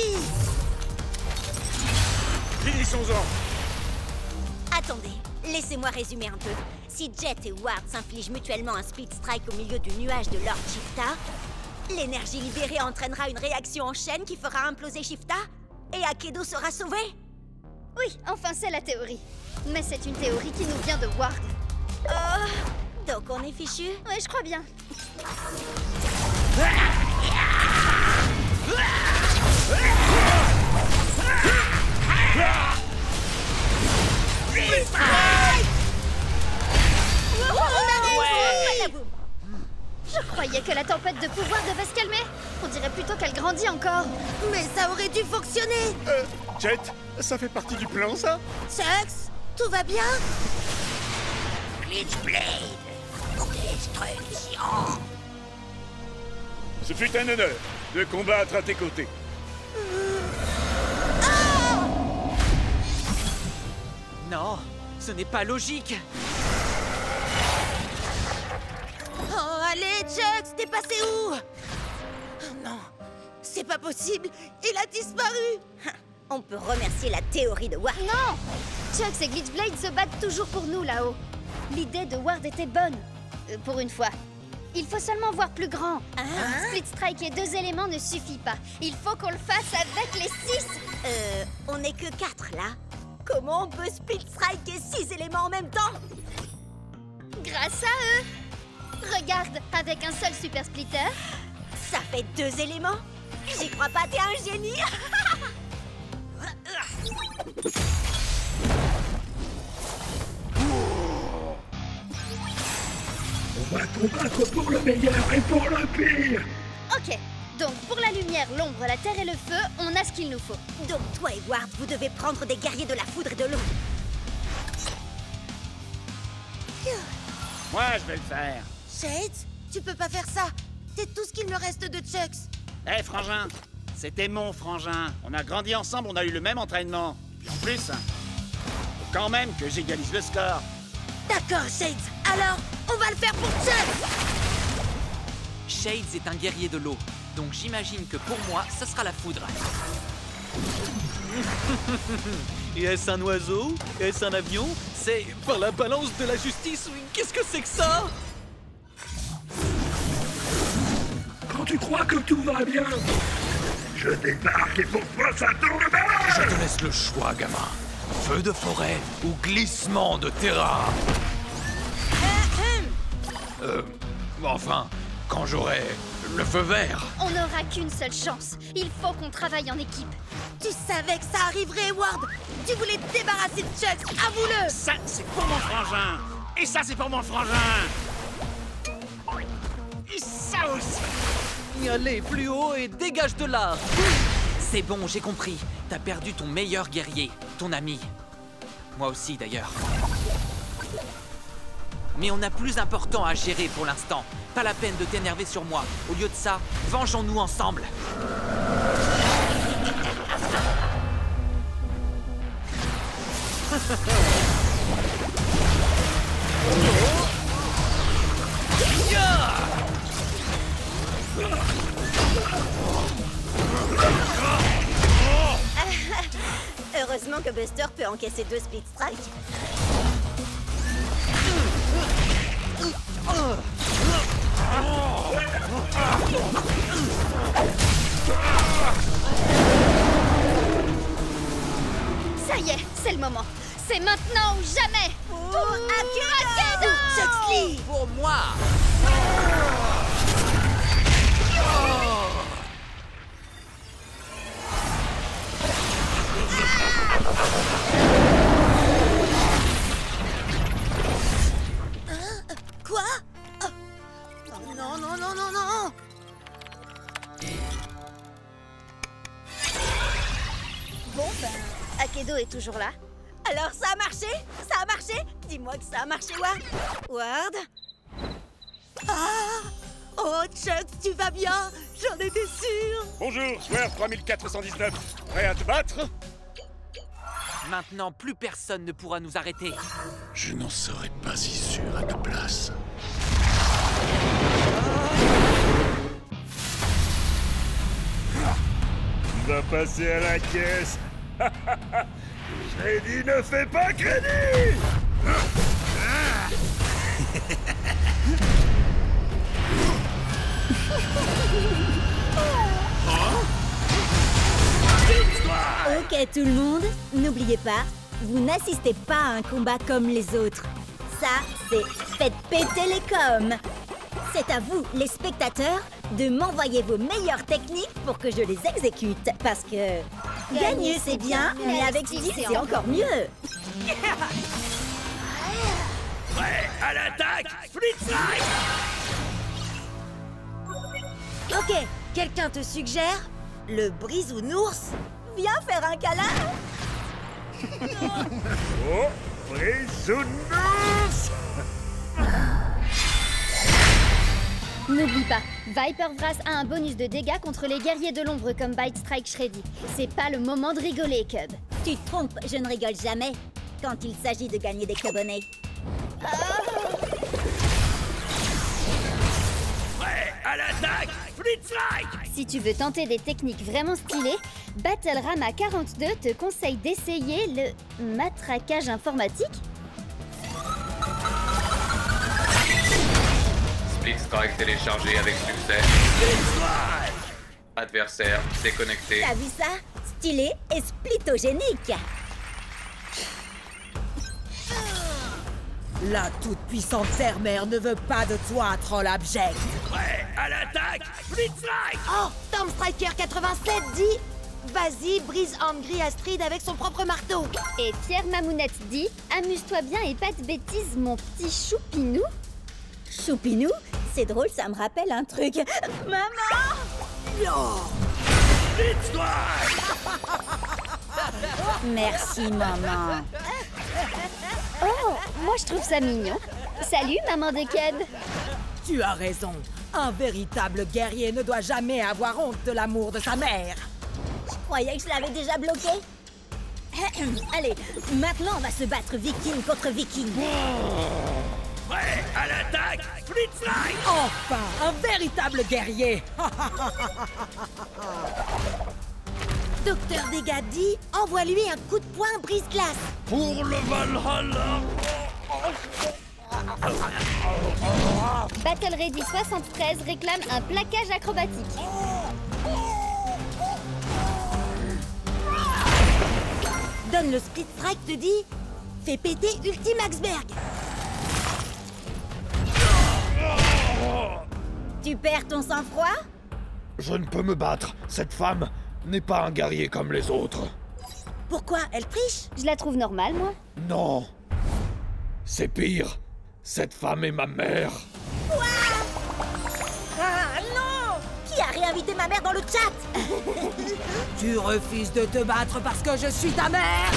ici! Finissons-en! Attendez, laissez-moi résumer un peu. Si Jet et Ward s'infligent mutuellement un Split Strike au milieu du nuage de Lord Shifta, l'énergie libérée entraînera une réaction en chaîne qui fera imploser Shifta et Akedo sera sauvé. Oui, enfin c'est la théorie. Mais c'est une théorie qui nous vient de Ward. Oh, donc on est fichu? Ouais, je crois bien. Je croyais que la tempête de pouvoir devait se calmer. On dirait plutôt qu'elle grandit encore. Mais ça aurait dû fonctionner! Jet, ça fait partie du plan, ça? Chucks, tout va bien? Glitchblade, destruction. Ce fut un honneur de combattre à tes côtés. Non, ce n'est pas logique. Oh, allez, Chucks, t'es passé où? Oh non, c'est pas possible, il a disparu! On peut remercier la théorie de Ward. Non! Chucks et Glitchblade se battent toujours pour nous là-haut. L'idée de Ward était bonne. Pour une fois. Il faut seulement voir plus grand. Split Strike et 2 éléments ne suffit pas. Il faut qu'on le fasse avec les 6. On n'est que 4 là. Comment on peut Split Strike et 6 éléments en même temps? Grâce à eux. Regarde, avec un seul Super Splitter. Ça fait 2 éléments? J'y crois pas, t'es un génie! On va combattre pour le meilleur et pour le pire. Ok, donc pour la lumière, l'ombre, la terre et le feu, on a ce qu'il nous faut. Donc toi et Ward, vous devez prendre des guerriers de la foudre et de l'eau. Moi, je vais le faire. Shades, tu peux pas faire ça. C'est tout ce qu'il me reste de Chucks. Hé, frangin, c'était mon frangin. On a grandi ensemble, on a eu le même entraînement. Puis en plus, faut quand même que j'égalise le score. D'accord, Shades. Alors, on va le faire pour Chucks. Shades est un guerrier de l'eau, donc j'imagine que pour moi, ça sera la foudre. Et est-ce un oiseau? Est-ce un avion? C'est par la balance de la justice? Qu'est-ce que c'est que ça? Quand tu crois que tout va bien, je débarque et pour toi ça tourne mal. Je te laisse le choix, gamin. Feu de forêt ou glissement de terrain. Enfin, quand j'aurai le feu vert. On n'aura qu'une seule chance. Il faut qu'on travaille en équipe. Tu savais que ça arriverait, Ward. Tu voulais te débarrasser de Chucks. Avoue-le. Ça, c'est pour mon frangin. Et ça, c'est pour mon frangin. Et ça aussi. Allez, plus haut et dégage de là. C'est bon, j'ai compris. T'as perdu ton meilleur guerrier, ton ami. Moi aussi, d'ailleurs. Mais on a plus important à gérer pour l'instant. Pas la peine de t'énerver sur moi. Au lieu de ça, vengeons-nous ensemble. Heureusement que Buster peut encaisser 2 Split Strike. Ça y est, c'est le moment. C'est maintenant ou jamais. Pour Akedo! Chucks Lee. Pour moi. Quoi? Oh. Non, non, non, non, non. Bon, ben, Akedo est toujours là. Alors ça a marché? Ça a marché? Dis-moi que ça a marché, Ward. Ward? Ah! Oh, Chucks, tu vas bien? J'en étais sûre. Bonjour, joueur 3419. Prêt à te battre? Maintenant, plus personne ne pourra nous arrêter. Je n'en serais pas si sûr à ta place. Tu va passer à la caisse. Shreddy ne fait pas crédit. Ok tout le monde, n'oubliez pas, vous n'assistez pas à un combat comme les autres. Ça, c'est faites péter les coms. C'est à vous, les spectateurs, de m'envoyer vos meilleures techniques pour que je les exécute. Parce que gagner c'est bien, mais avec style c'est encore mieux. Prêt à l'attaque, Split Strike. Ok, quelqu'un te suggère le brisounours? Viens faire un câlin. Oh, Brisounours. N'oublie pas, Viper Vrass a un bonus de dégâts contre les guerriers de l'ombre comme Bite Strike Shreddy. C'est pas le moment de rigoler, Cub. Tu te trompes, je ne rigole jamais quand il s'agit de gagner des cubonnets. Prêt à l'attaque, Split Strike. Si tu veux tenter des techniques vraiment stylées, Battle Rama 42 te conseille d'essayer le matraquage informatique. Split Strike téléchargé avec succès. Adversaire déconnecté. T'as vu ça? Stylé et splitogénique. La toute-puissante Terre-Mère ne veut pas de toi, troll abject. Prêt à l'attaque, Split Strike. Oh, Stormstriker 87 dit vas-y, brise Angry Astrid avec son propre marteau. Et Pierre Mamounette dit amuse-toi bien et pas de bêtises, mon petit choupinou. Choupinou? C'est drôle, ça me rappelle un truc. Maman! Split Strike. Merci, maman. Oh, moi je trouve ça mignon. Salut, maman de Cub. Tu as raison. Un véritable guerrier ne doit jamais avoir honte de l'amour de sa mère. Je croyais que je l'avais déjà bloqué. Allez, maintenant on va se battre viking contre viking. Prêt à l'attaque, Split Strike. Enfin, un véritable guerrier. Docteur Dégâts dit envoie-lui un coup de poing brise-glace. Pour le Valhalla. Battle Ready 73 réclame un plaquage acrobatique. Donne le Split Strike te dit fais péter Ultimaxberg. Tu perds ton sang-froid? Je ne peux me battre. Cette femme n'est pas un guerrier comme les autres. Pourquoi? Elle triche? Je la trouve normale, moi. Non. C'est pire. Cette femme est ma mère. Quoi? Ah non! Qui a réinvité ma mère dans le chat? Tu refuses de te battre parce que je suis ta mère?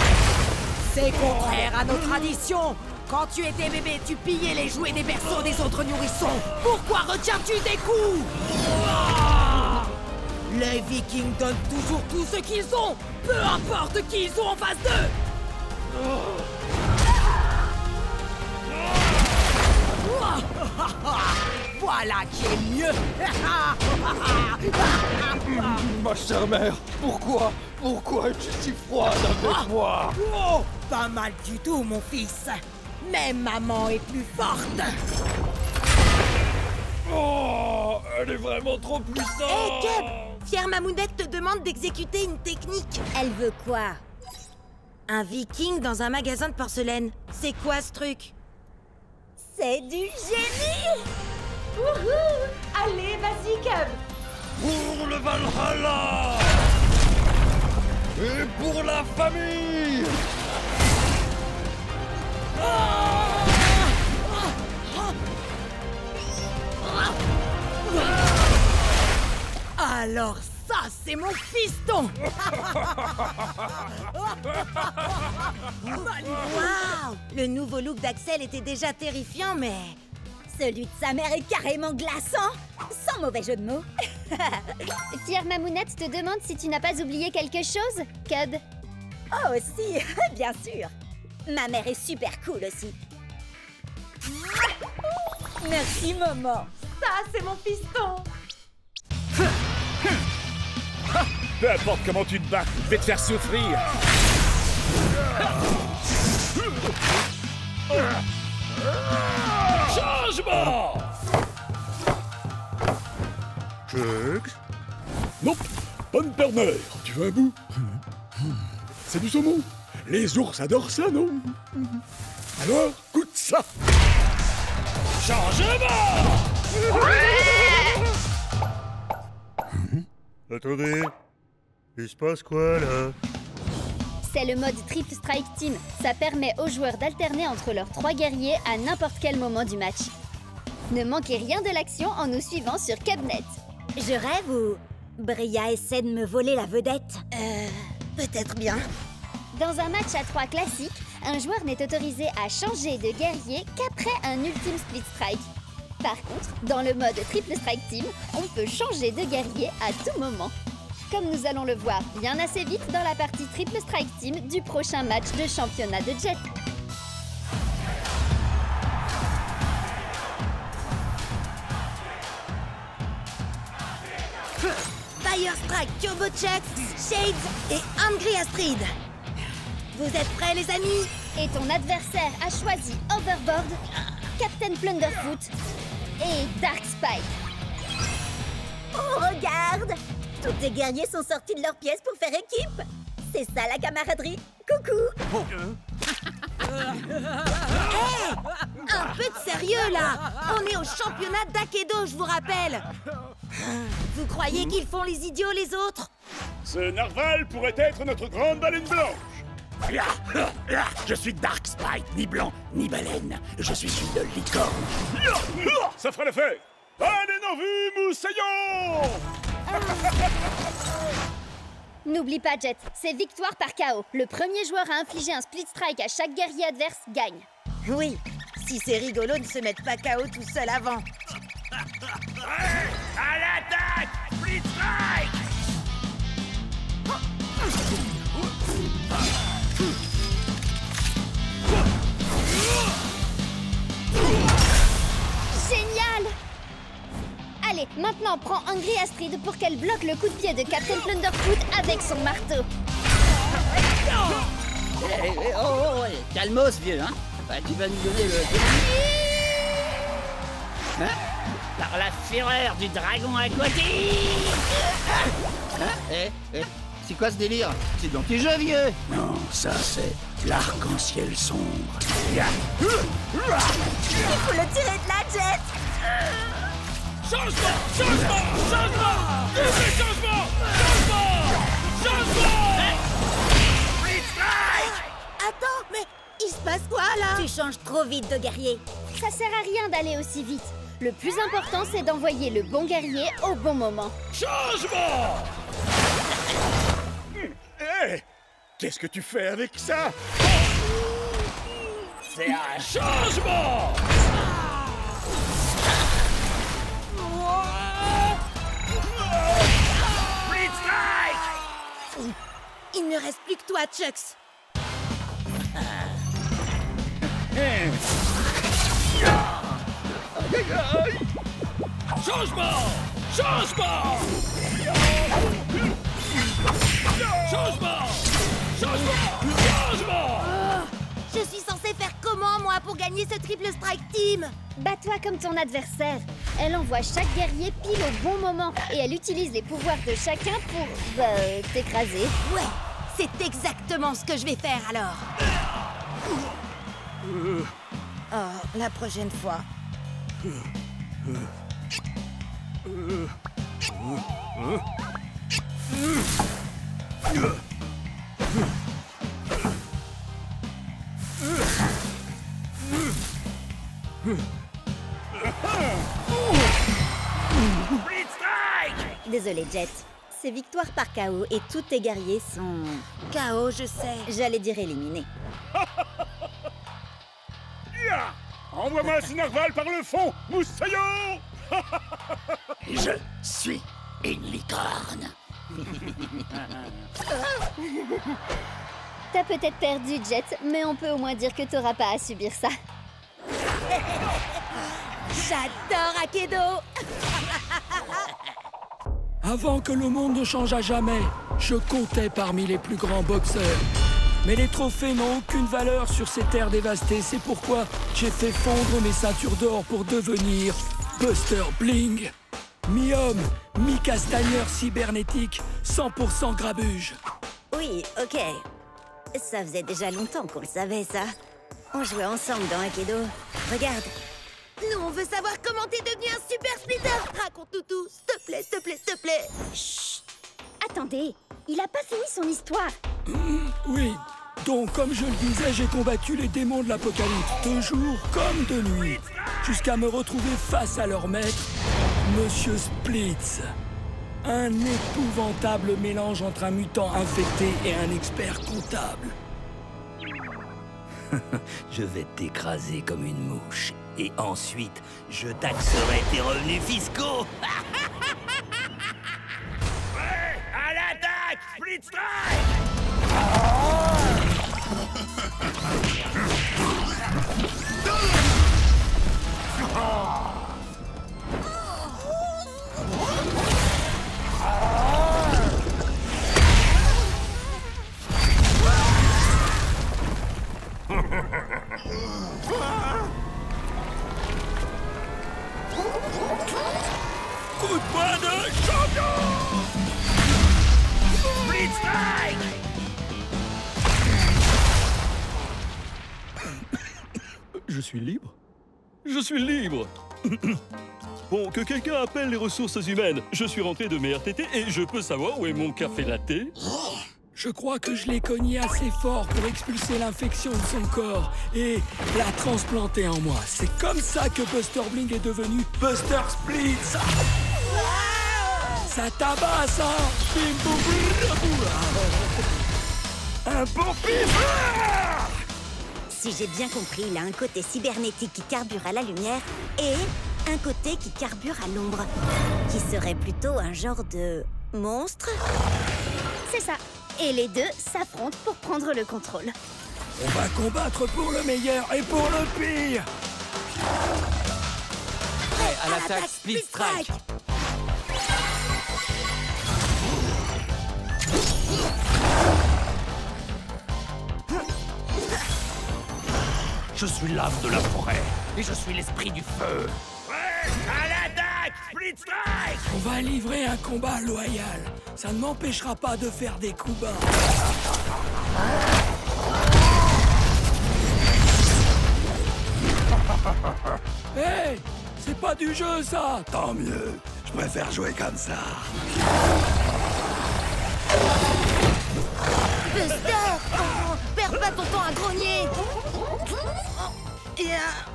C'est contraire à nos traditions. Quand tu étais bébé, tu pillais les jouets des berceaux des autres nourrissons. Pourquoi retiens-tu des coups? Les Vikings donnent toujours tout ce qu'ils ont, peu importe qui ils ont en face d'eux. Voilà qui est mieux. Ma chère mère, pourquoi es-tu si froide avec moi? Oh, pas mal du tout, mon fils. Mais maman est plus forte. Oh, elle est vraiment trop puissante. Hé, Cub, Fière Mamounette te demande d'exécuter une technique. Elle veut quoi? Un viking dans un magasin de porcelaine. C'est quoi ce truc? C'est du génie! Wouhou! Allez, vas-y, Cub! Pour le Valhalla. Et pour la famille. Alors ça, c'est mon fiston! Waouh! Le nouveau look d'Axel était déjà terrifiant, mais... Celui de sa mère est carrément glaçant! Sans mauvais jeu de mots! Fière Mamounette te demande si tu n'as pas oublié quelque chose, Cub. Oh, si! Bien sûr! Ma mère est super cool aussi. Merci, maman! Ça, c'est mon fiston! Peu importe comment tu te bats, je vais te faire souffrir. Changement! Chugs? Non, pas de père-mère. Tu veux un bout? C'est du saumon. Les ours adorent ça, non? Alors, goûte ça. Changement! Attendez. Il se passe quoi, là? C'est le mode Triple Strike Team. Ça permet aux joueurs d'alterner entre leurs 3 guerriers à n'importe quel moment du match. Ne manquez rien de l'action en nous suivant sur Cabnet. Je rêve ou Bria essaie de me voler la vedette? Peut-être bien. Dans un match à 3 classique, un joueur n'est autorisé à changer de guerrier qu'après un ultime split strike. Par contre, dans le mode Triple Strike Team, on peut changer de guerrier à tout moment. Comme nous allons le voir bien assez vite dans la partie Triple Strike Team du prochain match de championnat de Jet. Fire Strike, Turbo Chuck, Shades et Angry Astrid. Vous êtes prêts, les amis? Et ton adversaire a choisi Overboard, Captain Plunderfoot et Dark Spike. Oh, regarde! Tous tes guerriers sont sortis de leur pièce pour faire équipe. C'est ça la camaraderie. Coucou! Hey! Un peu de sérieux, là! On est au championnat d'Akedo, je vous rappelle! Vous croyez qu'ils font les idiots, les autres? Ce narval pourrait être notre grande baleine blanche. Je suis Dark Spike, ni blanc, ni baleine. Je suis une licorne. Ça fera l'affaire. Allez, non vu, moussaillon! N'oublie pas, Jet, c'est victoire par KO. Le premier joueur à infliger un split strike à chaque guerrier adverse gagne. Oui, si c'est rigolo de se mettre pas KO tout seul avant. À l'attaque! Split Strike! Génial! Allez, maintenant prends Angry Astrid pour qu'elle bloque le coup de pied de Captain Plunderfoot avec son marteau. Calmos, vieux, hein? Bah, tu vas nous donner le... Hein? Par la fureur du dragon aquatique! C'est quoi ce délire? C'est dans tes jeux, vieux! Non, ça c'est l'arc-en-ciel sombre. Il faut le tirer de la Jet! Changement! Changement! Changement! Changement! Changement! Changement! Split Strike! Attends, mais il se passe quoi, là? Tu changes trop vite de guerrier. Ça sert à rien d'aller aussi vite. Le plus important, c'est d'envoyer le bon guerrier au bon moment. Changement! Hé! Qu'est-ce que tu fais avec ça? C'est un changement! Split Strike! Il ne reste plus que toi, Chucks. Changement! Changement! Changement! Changement! Changement! Je suis censée faire comment, moi, pour gagner ce Triple Strike Team? Bats-toi comme ton adversaire. Elle envoie chaque guerrier pile au bon moment et elle utilise les pouvoirs de chacun pour, t'écraser. Ouais, c'est exactement ce que je vais faire, alors. Oh, la prochaine fois. Split Strike! Désolé, Jet. C'est victoire par KO et tous tes guerriers sont... KO, je sais. J'allais dire éliminés. Ya! Envoie-moi ce narval par le fond, moussaillon! Je suis une licorne. T'as peut-être perdu, Jet, mais on peut au moins dire que t'auras pas à subir ça. J'adore Akedo! Avant que le monde ne change à jamais, Je comptais parmi les plus grands boxeurs. Mais les trophées n'ont aucune valeur sur ces terres dévastées. C'est pourquoi j'ai fait fondre mes ceintures d'or pour devenir Buster Bling. Mi-homme, mi-castagneur cybernétique, 100% grabuge. Oui, ok. Ça faisait déjà longtemps qu'on le savait, ça. On jouait ensemble dans Aikido. Regarde. Nous, on veut savoir comment t'es devenu un super splitter. Raconte-nous tout, s'il te plaît, s'il te plaît, s'il te plaît. Chut. Attendez, il a pas fini son histoire. Oui. Donc, comme je le disais, j'ai combattu les démons de l'Apocalypse, de jour comme de nuit, jusqu'à me retrouver face à leur maître, Monsieur Splitz. Un épouvantable mélange entre un mutant infecté et un expert comptable. Je vais t'écraser comme une mouche, et ensuite, je taxerai tes revenus fiscaux. Ouais, à l'attaque, Split Strike! Coup de poing de champion! Split Strike! Je suis libre? Je suis libre! Bon, que quelqu'un appelle les ressources humaines. Je suis rentré de mes RTT et je peux savoir où est mon café latte? Je crois que je l'ai cogné assez fort pour expulser l'infection de son corps et la transplanter en moi. C'est comme ça que Buster Bling est devenu Buster Splitz. Ça tabasse, hein? Bim, boum, boum. Un bon pif! Si j'ai bien compris, il a un côté cybernétique qui carbure à la lumière et un côté qui carbure à l'ombre, qui serait plutôt un genre de monstre. C'est ça. Et les deux s'affrontent pour prendre le contrôle. On va combattre pour le meilleur et pour le pire. Prêt à l'attaque Split Strike. Je suis l'âme de la forêt et je suis l'esprit du feu. Ouais, à l'attaque, Split Strike! On va livrer un combat loyal. Ça ne m'empêchera pas de faire des coups bas. Hey, c'est pas du jeu, ça! Tant mieux, je préfère jouer comme ça. Buster! Oh, perds pas ton temps à grogner! Et à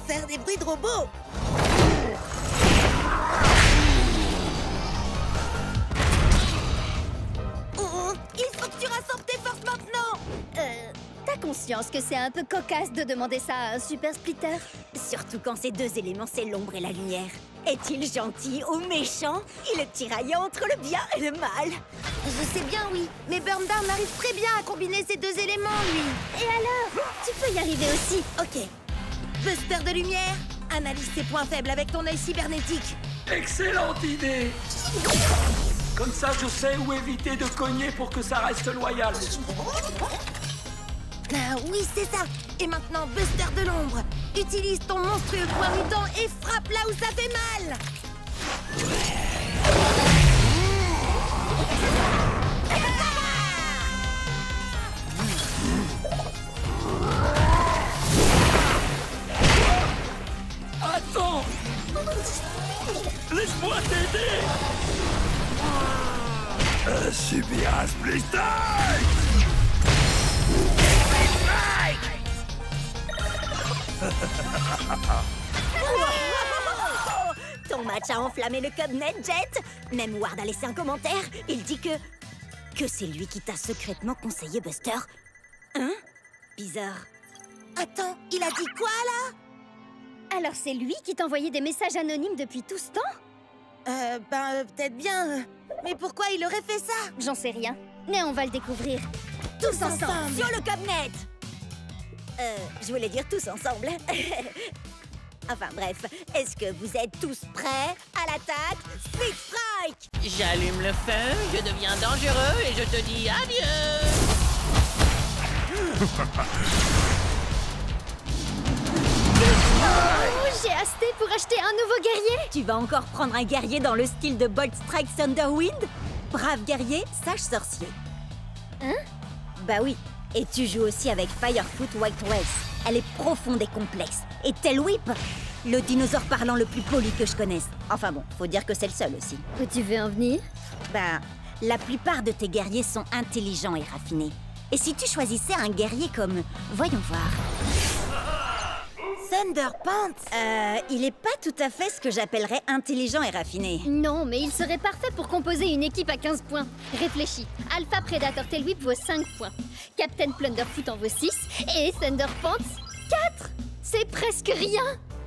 faire des bruits de robots! Oh, il faut que tu rassembles tes forces maintenant! T'as conscience que c'est un peu cocasse de demander ça à un super splitter? Surtout quand ces deux éléments, c'est l'ombre et la lumière. Est-il gentil ou méchant? Il est tiraillé entre le bien et le mal. Je sais bien, oui. Mais Burndown arrive très bien à combiner ces deux éléments, lui. Et alors? Tu peux y arriver aussi. Ok. Buster de lumière, analyse tes points faibles avec ton œil cybernétique. Excellente idée! Comme ça, je sais où éviter de cogner pour que ça reste loyal. Ah oui, c'est ça. Et maintenant, Buster de l'ombre. Utilise ton monstrueux point mutant et frappe là où ça fait mal. Attends! Laisse-moi t'aider! Subir un Split Strike! Ton match a enflammé le Cubnet, Jet. Même Ward a laissé un commentaire. Il dit que c'est lui qui t'a secrètement conseillé Buster. Hein? Bizarre. Attends, il a dit quoi, là? Alors c'est lui qui t'envoyait des messages anonymes depuis tout ce temps? Peut-être bien. Mais pourquoi il aurait fait ça? J'en sais rien. Mais on va le découvrir. Tous ensemble sur le Cubnet. Je voulais dire tous ensemble. Enfin bref, est-ce que vous êtes tous prêts à l'attaque Split Strike? J'allume le feu, je deviens dangereux et je te dis adieu. Oh, j'ai hasté pour acheter un nouveau guerrier. Tu vas encore prendre un guerrier dans le style de Bolt Strike Thunderwind? Brave guerrier, sage sorcier. Hein? Bah oui, et tu joues aussi avec Firefoot White Wells. Elle est profonde et complexe. Et Tail Whip, le dinosaure parlant le plus poli que je connaisse. Enfin bon, faut dire que c'est le seul aussi. Où tu veux en venir? Bah, la plupart de tes guerriers sont intelligents et raffinés. Et si tu choisissais un guerrier comme... Voyons voir... Thunderpants? Il est pas tout à fait ce que j'appellerais intelligent et raffiné. Non, mais il serait parfait pour composer une équipe à 15 points. Réfléchis, Alpha Predator Tail Whip vaut 5 points, Captain Plunderfoot en vaut 6, et Thunderpants 4. C'est presque rien.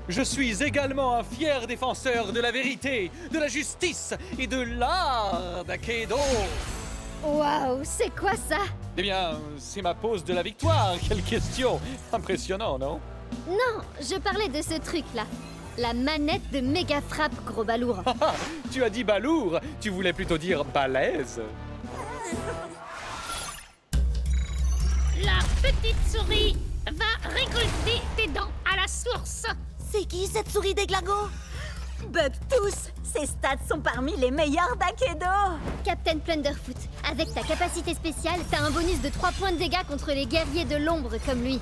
Je suis également un fier défenseur de la vérité, de la justice et de l'art d'Akedo. Waouh, c'est quoi ça? Eh bien, c'est ma pose de la victoire. Quelle question! Impressionnant, non? Non, je parlais de ce truc-là. La manette de méga frappe, gros balourd. Tu as dit balourd, tu voulais plutôt dire balèze. La petite souris va récolter tes dents à la source. C'est qui cette souris déglingo? Bugtooth, ses stats sont parmi les meilleurs d'Akedo. Captain Plunderfoot, avec ta capacité spéciale, t'as un bonus de 3 points de dégâts contre les guerriers de l'ombre comme lui.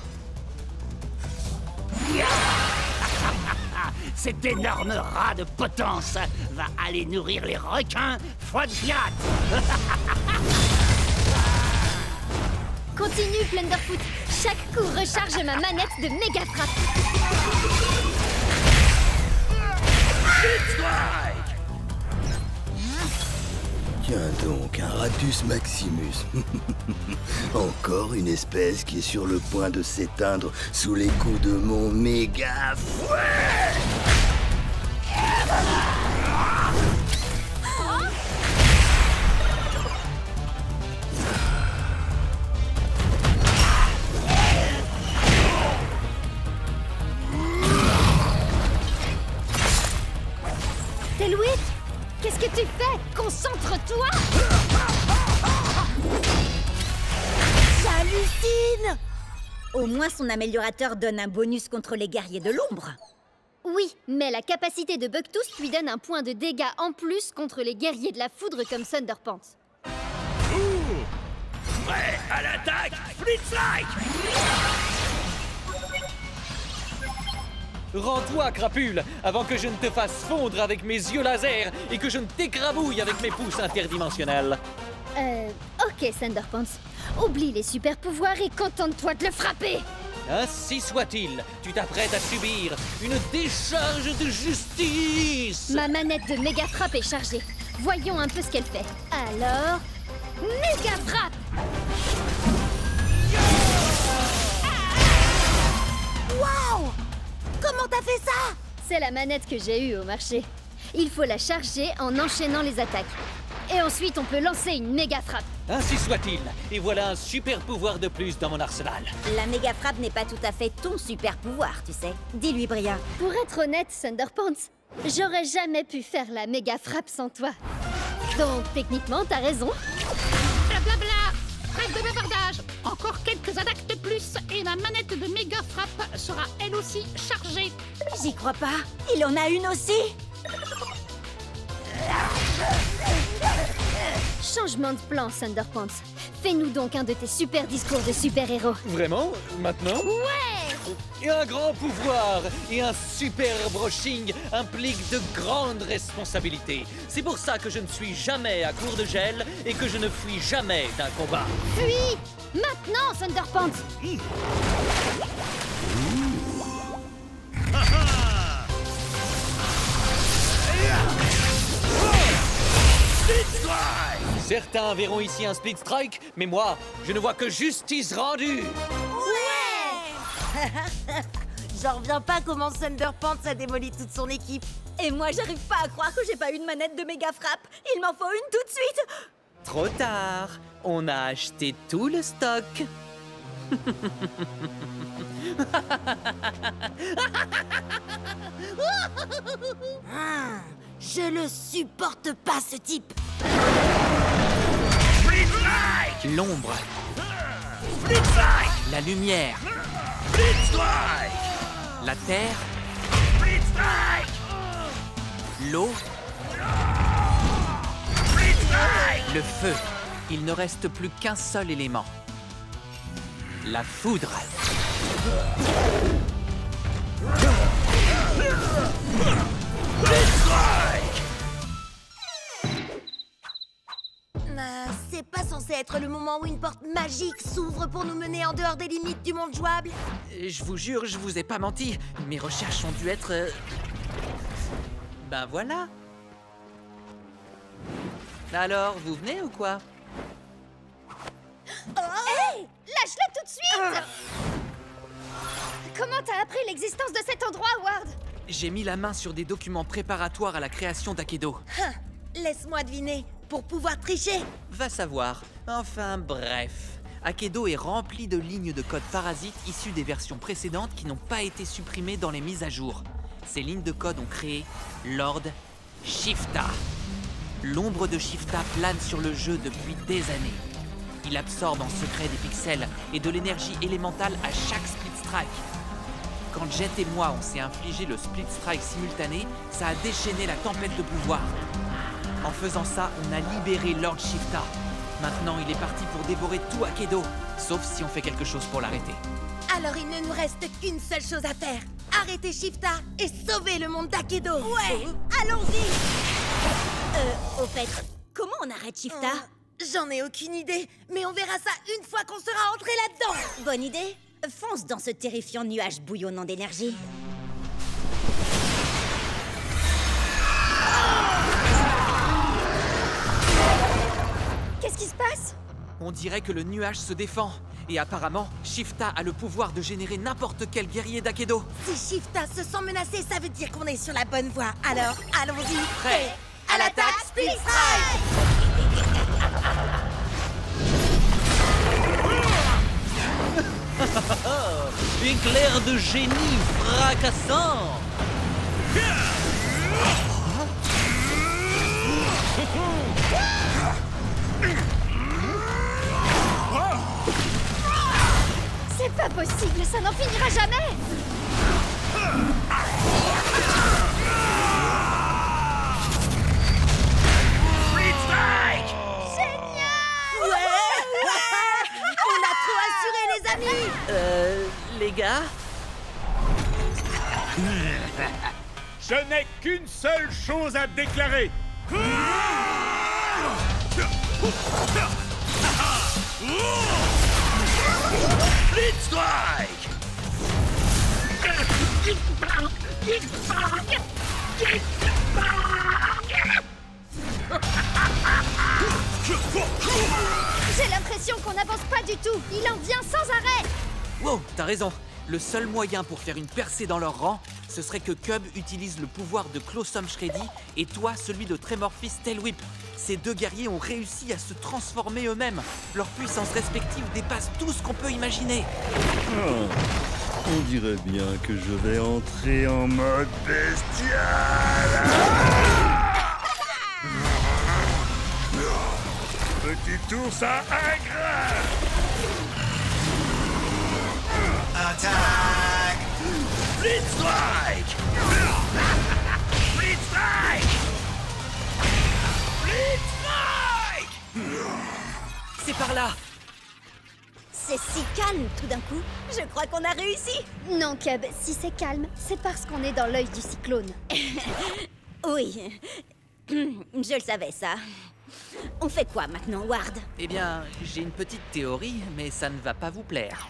Cet énorme rat de potence va aller nourrir les requins foie de pirate. Continue, Plunderfoot. Chaque coup recharge ma manette de méga frappe. Tiens donc, un Ratus Maximus. Encore une espèce qui est sur le point de s'éteindre sous les coups de mon méga fouet. Tail Whip, qu'est-ce que tu fais? Concentre-toi! J'hallucine! Au moins son améliorateur donne un bonus contre les guerriers de l'ombre. Oui, mais la capacité de Bugtooth lui donne un point de dégâts en plus contre les guerriers de la foudre comme Thunderpants. Prêt à l'attaque, Split Strike! Rends-toi, crapule, avant que je ne te fasse fondre avec mes yeux laser et que je ne t'écrabouille avec mes pouces interdimensionnels. Ok, Thunderpants. Oublie les super pouvoirs et contente-toi de le frapper! Ainsi soit-il, tu t'apprêtes à subir une décharge de justice! Ma manette de méga frappe est chargée. Voyons un peu ce qu'elle fait. Alors... méga frappe! Waouh! Comment t'as fait ça? C'est la manette que j'ai eue au marché. Il faut la charger en enchaînant les attaques. Et ensuite, on peut lancer une méga frappe. Ainsi soit-il, et voilà un super pouvoir de plus dans mon arsenal. La méga frappe n'est pas tout à fait ton super pouvoir, tu sais. Dis-lui, Bria. Pour être honnête, Thunderpants, j'aurais jamais pu faire la méga frappe sans toi. Donc, techniquement, t'as raison. Blablabla. Trêve de bavardage. Encore quelques attaques de plus et ma manette de méga frappe sera elle aussi chargée. J'y crois pas. Il en a une aussi. Changement de plan, Thunderpants. Fais-nous donc un de tes super discours de super-héros. Vraiment? Maintenant? Ouais! Et un grand pouvoir et un super brushing impliquent de grandes responsabilités. C'est pour ça que je ne suis jamais à court de gel et que je ne fuis jamais d'un combat. Fuis! Maintenant, Thunderpants! Certains verront ici un Split Strike, mais moi, je ne vois que justice rendue. Ouais! J'en reviens pas comment Thunderpants a démoli toute son équipe. Et moi, j'arrive pas à croire que j'ai pas une manette de méga frappe. Il m'en faut une tout de suite. Trop tard. On a acheté tout le stock. Je le supporte pas, ce type. L'ombre. La lumière. La terre. L'eau. Le feu. Il ne reste plus qu'un seul élément. La foudre. C'est pas censé être le moment où une porte magique s'ouvre pour nous mener en dehors des limites du monde jouable? Je vous jure, je vous ai pas menti. Mes recherches ont dû être... Ben voilà. Alors, vous venez ou quoi? Hey! Lâche-la tout de suite! Comment t'as appris l'existence de cet endroit, Ward? J'ai mis la main sur des documents préparatoires à la création d'Akedo. Laisse-moi deviner, pour pouvoir tricher. Va savoir. Enfin, bref. Akedo est rempli de lignes de code parasites issues des versions précédentes qui n'ont pas été supprimées dans les mises à jour. Ces lignes de code ont créé Lord Shifta. L'ombre de Shifta plane sur le jeu depuis des années. Il absorbe en secret des pixels et de l'énergie élémentale à chaque split strike. Quand Jet et moi on s'est infligé le split strike simultané, ça a déchaîné la tempête de pouvoir. En faisant ça, on a libéré Lord Shifta. Maintenant, il est parti pour dévorer tout Akedo, sauf si on fait quelque chose pour l'arrêter. Alors il ne nous reste qu'une seule chose à faire. Arrêter Shifta et sauver le monde d'Akedo. Ouais, allons-y. Au fait, comment on arrête Shifta? J'en ai aucune idée, mais on verra ça une fois qu'on sera entré là-dedans. Bonne idée. Fonce dans ce terrifiant nuage bouillonnant d'énergie. Qu'est-ce qui se passe? On dirait que le nuage se défend. Et apparemment, Shifta a le pouvoir de générer n'importe quel guerrier d'Akedo. Si Shifta se sent menacé, ça veut dire qu'on est sur la bonne voie. Alors, allons-y. Prêt à l'attaque, Split Strike! Éclair de génie fracassant! C'est pas possible, ça n'en finira jamais! Split Strike! Génial! Ouais! On a trop assuré, les amis! Les gars? Je n'ai qu'une seule chose à déclarer. Split Strike! J'ai l'impression qu'on n'avance pas du tout. Il en vient sans arrêt. Wow, t'as raison. Le seul moyen pour faire une percée dans leur rang, ce serait que Cub utilise le pouvoir de Closum Shreddy et toi celui de Tremorphis Tail Whip. Ces deux guerriers ont réussi à se transformer eux-mêmes. Leurs puissances respectives dépassent tout ce qu'on peut imaginer. On dirait bien que je vais entrer en mode bestial. Petit ours à aigre. Attaque! Split Strike! Split Strike! Split Strike! C'est par là! C'est si calme tout d'un coup. Je crois qu'on a réussi. Non, Cub, si c'est calme, c'est parce qu'on est dans l'œil du cyclone. Oui. Je le savais, ça. On fait quoi maintenant, Ward? Eh bien, j'ai une petite théorie, mais ça ne va pas vous plaire.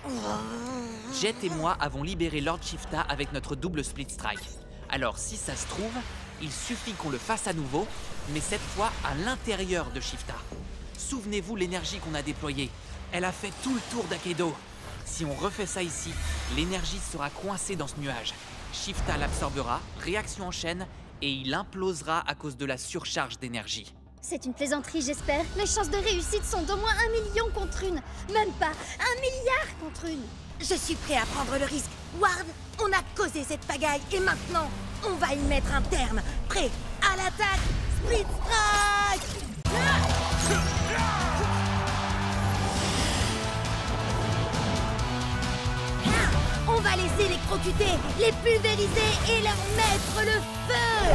Jet et moi avons libéré Lord Shifta avec notre double Split Strike. Alors, si ça se trouve, il suffit qu'on le fasse à nouveau, mais cette fois à l'intérieur de Shifta. Souvenez-vous l'énergie qu'on a déployée. Elle a fait tout le tour d'Akedo. Si on refait ça ici, l'énergie sera coincée dans ce nuage. Shifta l'absorbera, réaction en chaîne, et il implosera à cause de la surcharge d'énergie. C'est une plaisanterie, j'espère. Les chances de réussite sont d'au moins 1 million contre une. Même pas 1 milliard contre une. Je suis prêt à prendre le risque. Ward, on a causé cette pagaille et maintenant, on va y mettre un terme. Prêt à l'attaque, Split Strike! On va les électrocuter, les pulvériser et leur mettre le feu!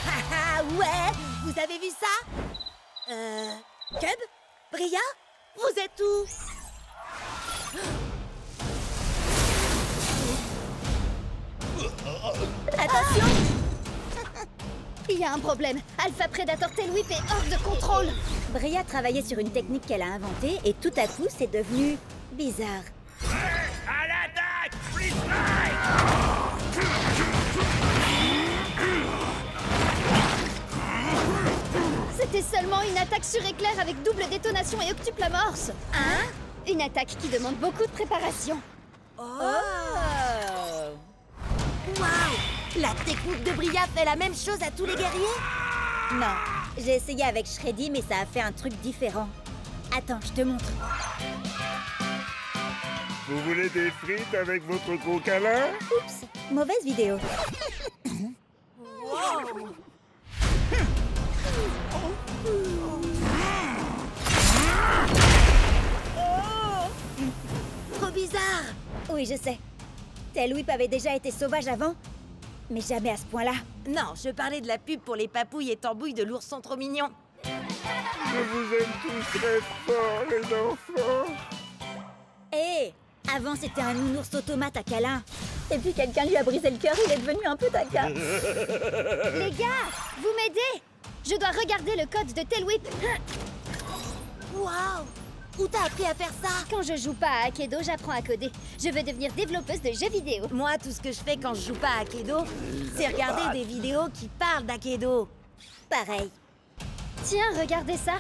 Haha, ouais! Vous avez vu ça? Cub? Bria? Vous êtes où? Attention! Il y a un problème. Alpha Predator Tail Whip est hors de contrôle. Bria travaillait sur une technique qu'elle a inventée et tout à coup, c'est devenu bizarre. À l'attaque, Split Strike! C'était seulement une attaque sur éclair avec double détonation et octuple amorce. Hein? Une attaque qui demande beaucoup de préparation. Oh! Waouh! La technique de Bria fait la même chose à tous les guerriers? Non, j'ai essayé avec Shreddy, mais ça a fait un truc différent. Attends, je te montre. Vous voulez des frites avec votre gros câlin? Oups, mauvaise vidéo. Wow! Trop bizarre! Oui, je sais. Tail Whip avait déjà été sauvage avant, mais jamais à ce point-là. Non, je parlais de la pub pour les papouilles et tambouilles de l'ourson trop mignon. Je vous aime tous très fort, les enfants. Hé, avant c'était un nounours automate à câlin. Et puis quelqu'un lui a brisé le cœur, il est devenu un peu taquin. Les gars, vous m'aidez? Je dois regarder le code de Tail Whip. Waouh! Où t'as appris à faire ça? Quand je joue pas à Akedo, j'apprends à coder. Je veux devenir développeuse de jeux vidéo. Moi, tout ce que je fais quand je joue pas à Akedo, c'est regarder des vidéos qui parlent d'Akedo. Pareil. Tiens, regardez ça.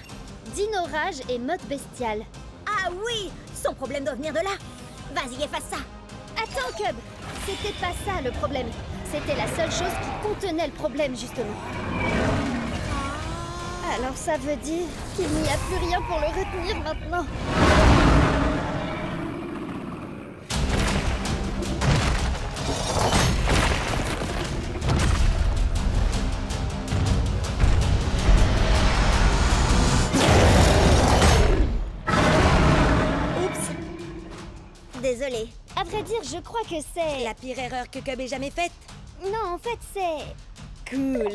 Dino Rage et mode bestial. Ah oui! Son problème doit venir de là. Vas-y, efface ça. Attends, Cub. C'était pas ça le problème. C'était la seule chose qui contenait le problème, justement. Alors ça veut dire qu'il n'y a plus rien pour le retenir maintenant. Oups. Désolée. À vrai dire, je crois que c'est... La pire erreur que Cub ait jamais faite. Non, en fait, c'est... cool.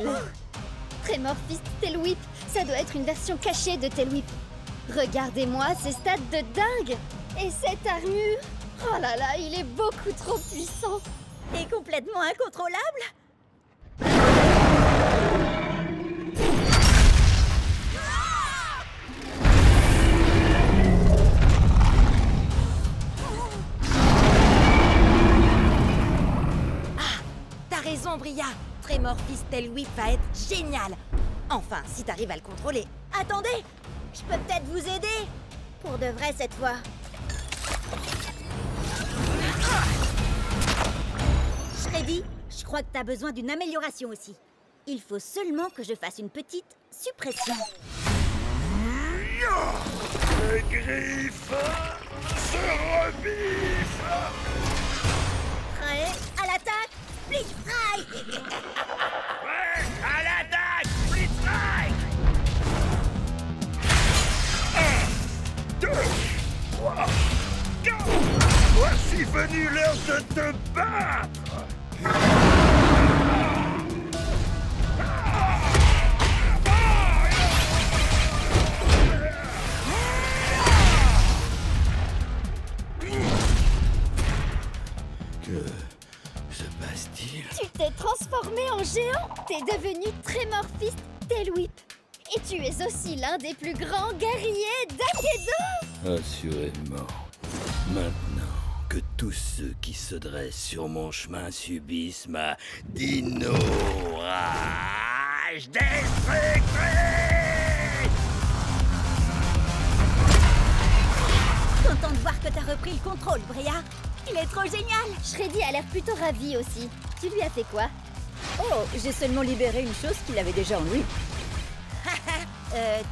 Tremor Fist Tail Whip, ça doit être une version cachée de Tail Whip. Regardez-moi ces stats de dingue. Et cette armure, oh là là, il est beaucoup trop puissant. Et complètement incontrôlable. Ah, t'as raison, Bria. Tremor Fist Tail Whip va être génial. Enfin, si t'arrives à le contrôler. Attendez, je peux peut-être vous aider. Pour de vrai cette fois. Shreddy, je crois que t'as besoin d'une amélioration aussi. Il faut seulement que je fasse une petite suppression. Les griffes se rebiffent. Prêt à l'attaque, Split Strike. Ouais, à l'attaque, Split Strike! 1, 2, 3, 4. Voici venu l'heure de te battre. Que se passe-t-il? Tu t'es transformé en géant. T'es devenu Tremor Fist Tail Whip. Et tu es aussi l'un des plus grands guerriers d'Akedo. Assurément. Maintenant que tous ceux qui se dressent sur mon chemin subissent ma Dino Rage destructrice! Content de voir que t'as repris le contrôle, Bria. Il est trop génial. Shreddy a l'air plutôt ravi aussi. Tu lui as fait quoi? Oh, j'ai seulement libéré une chose qu'il avait déjà en lui.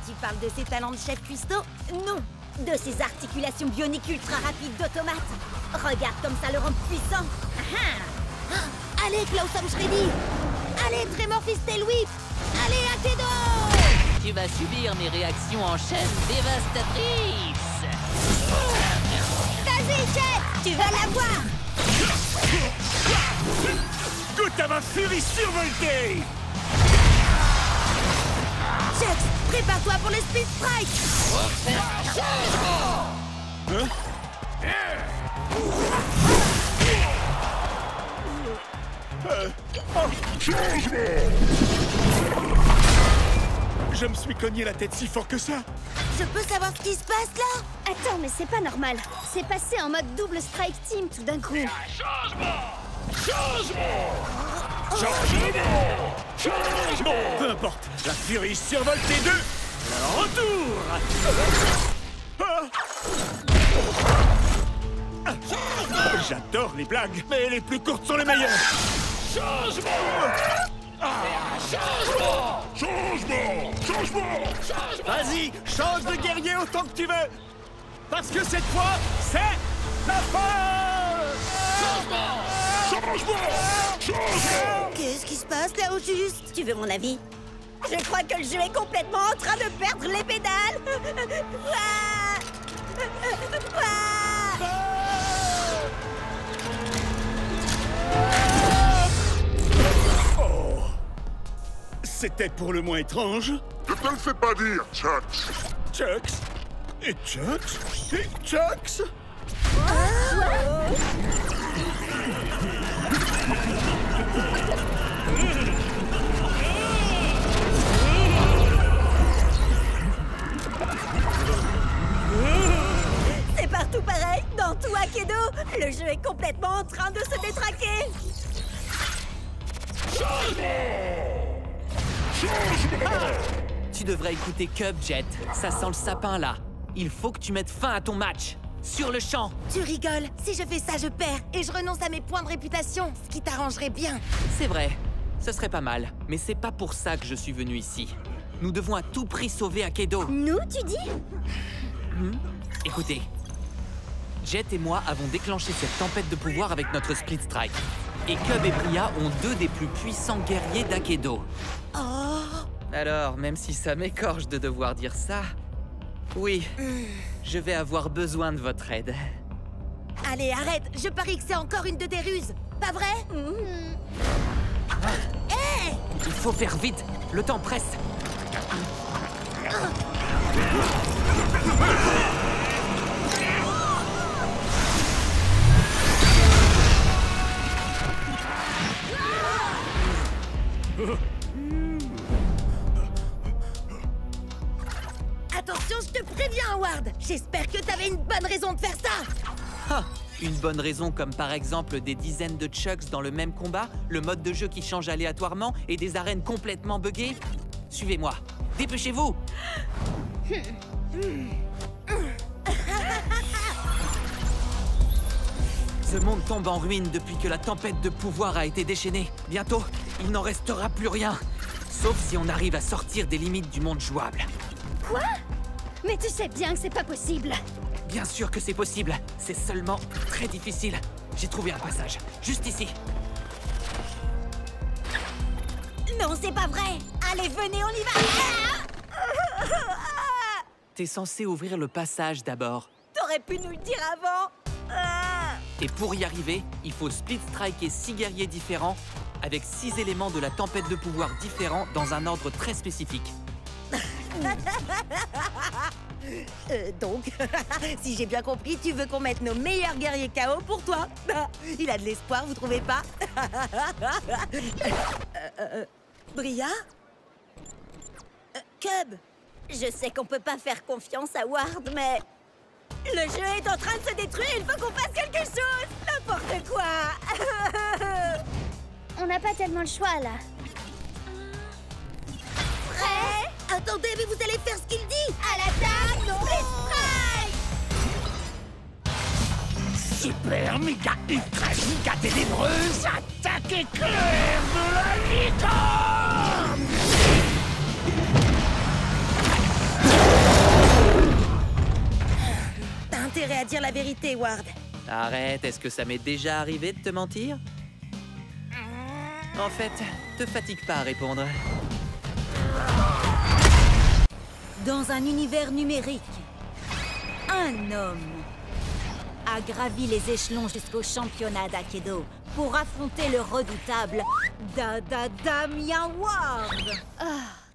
Tu parles de ses talents de chef cuistot? Non, de ces articulations bioniques ultra rapides d'automates. Regarde comme ça le rend puissant. Allez, Clawsome Shreddy. Allez, Tremorphis Tailwhip. Allez, Akedo. Tu vas subir mes réactions en chaîne dévastatrices. Vas-y, Jet, tu vas l'avoir. Goûte à ma furie survoltée. Jet, prépare-toi pour les Speed Strike. Je me suis cogné la tête si fort que ça. Je peux savoir ce qui se passe là? Attends, mais c'est pas normal. C'est passé en mode double strike team tout d'un coup. Changement. Peu importe. La furie survoltée 2. Le retour. J'adore les blagues, mais les plus courtes sont les meilleures. Vas-y, change de guerrier autant que tu veux. Parce que cette fois, c'est la fin. Qu'est-ce qui se passe là au juste? Tu veux mon avis? Je crois que le jeu est complètement en train de perdre les pédales. Oh, c'était pour le moins étrange. Ne te le fais pas dire, Chucks. Chucks? Et Chucks? Et Chucks? C'est partout pareil, dans tout Akedo. Le jeu est complètement en train de se détraquer. Tu devrais écouter Cub, Jet. Ça sent le sapin, là. Il faut que tu mettes fin à ton match. Sur le champ. Tu rigoles. Si je fais ça, je perds. Et je renonce à mes points de réputation. Ce qui t'arrangerait bien. C'est vrai. Ce serait pas mal. Mais c'est pas pour ça que je suis venu ici. Nous devons à tout prix sauver Akedo. Nous, tu dis? Écoutez. Jet et moi avons déclenché cette tempête de pouvoir avec notre Split Strike. Et Cub et Bria ont deux des plus puissants guerriers d'Akedo. Oh. Alors, même si ça m'écorche de devoir dire ça... Oui, je vais avoir besoin de votre aide. Allez, arrête. Je parie que c'est encore une de tes ruses. Pas vrai? Hey! Il faut faire vite. Le temps presse. Attention, je te préviens, Howard. J'espère que t'avais une bonne raison de faire ça. Ah, une bonne raison comme par exemple des dizaines de Chucks dans le même combat, le mode de jeu qui change aléatoirement et des arènes complètement buggées. Suivez-moi. Dépêchez-vous. Ce monde tombe en ruine depuis que la tempête de pouvoir a été déchaînée. Bientôt, il n'en restera plus rien. Sauf si on arrive à sortir des limites du monde jouable. Quoi? Mais tu sais bien que c'est pas possible. Bien sûr que c'est possible. C'est seulement très difficile. J'ai trouvé un passage, juste ici. Non, c'est pas vrai. Allez, venez, on y va. T'es censé ouvrir le passage d'abord. T'aurais pu nous le dire avant. Et pour y arriver, il faut split striker 6 guerriers différents avec 6 éléments de la tempête de pouvoir différents dans un ordre très spécifique. Donc, si j'ai bien compris, tu veux qu'on mette nos meilleurs guerriers KO pour toi. Il a de l'espoir, vous trouvez pas? Bria? Cub? Je sais qu'on peut pas faire confiance à Ward, mais... Le jeu est en train de se détruire, il faut qu'on fasse quelque chose! N'importe quoi! On n'a pas tellement le choix, là. Prêt? Attendez, mais vous allez faire ce qu'il dit! À l'attaque! Split Strike! Super méga ultra giga ténébreuse, attaque éclair de la licorne! à dire la vérité, Ward. Arrête, est-ce que ça m'est déjà arrivé de te mentir? En fait, te fatigue pas à répondre. Dans un univers numérique, un homme a gravi les échelons jusqu'au championnat d'Aikido pour affronter le redoutable Damien Ward. Ah,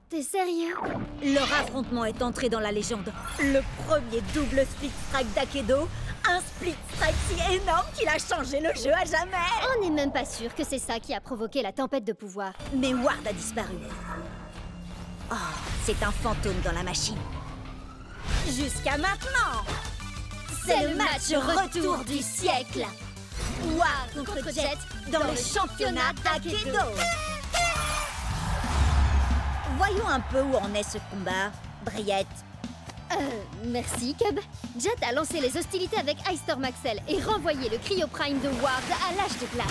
t'es sérieux? Leur affrontement est entré dans la légende. Le premier double split strike d'Aikido, un split strike si énorme qu'il a changé le jeu à jamais. On n'est même pas sûr que c'est ça qui a provoqué la tempête de pouvoir. Mais Ward a disparu. Oh, c'est un fantôme dans la machine. Jusqu'à maintenant. C'est le match retour du siècle. Ward contre Jet dans le championnat d'Aikido. Voyons un peu où en est ce combat, Briette. Merci, Cub. Jet a lancé les hostilités avec Ice Storm Axel et renvoyé le Cryo Prime de Ward à l'âge de glace.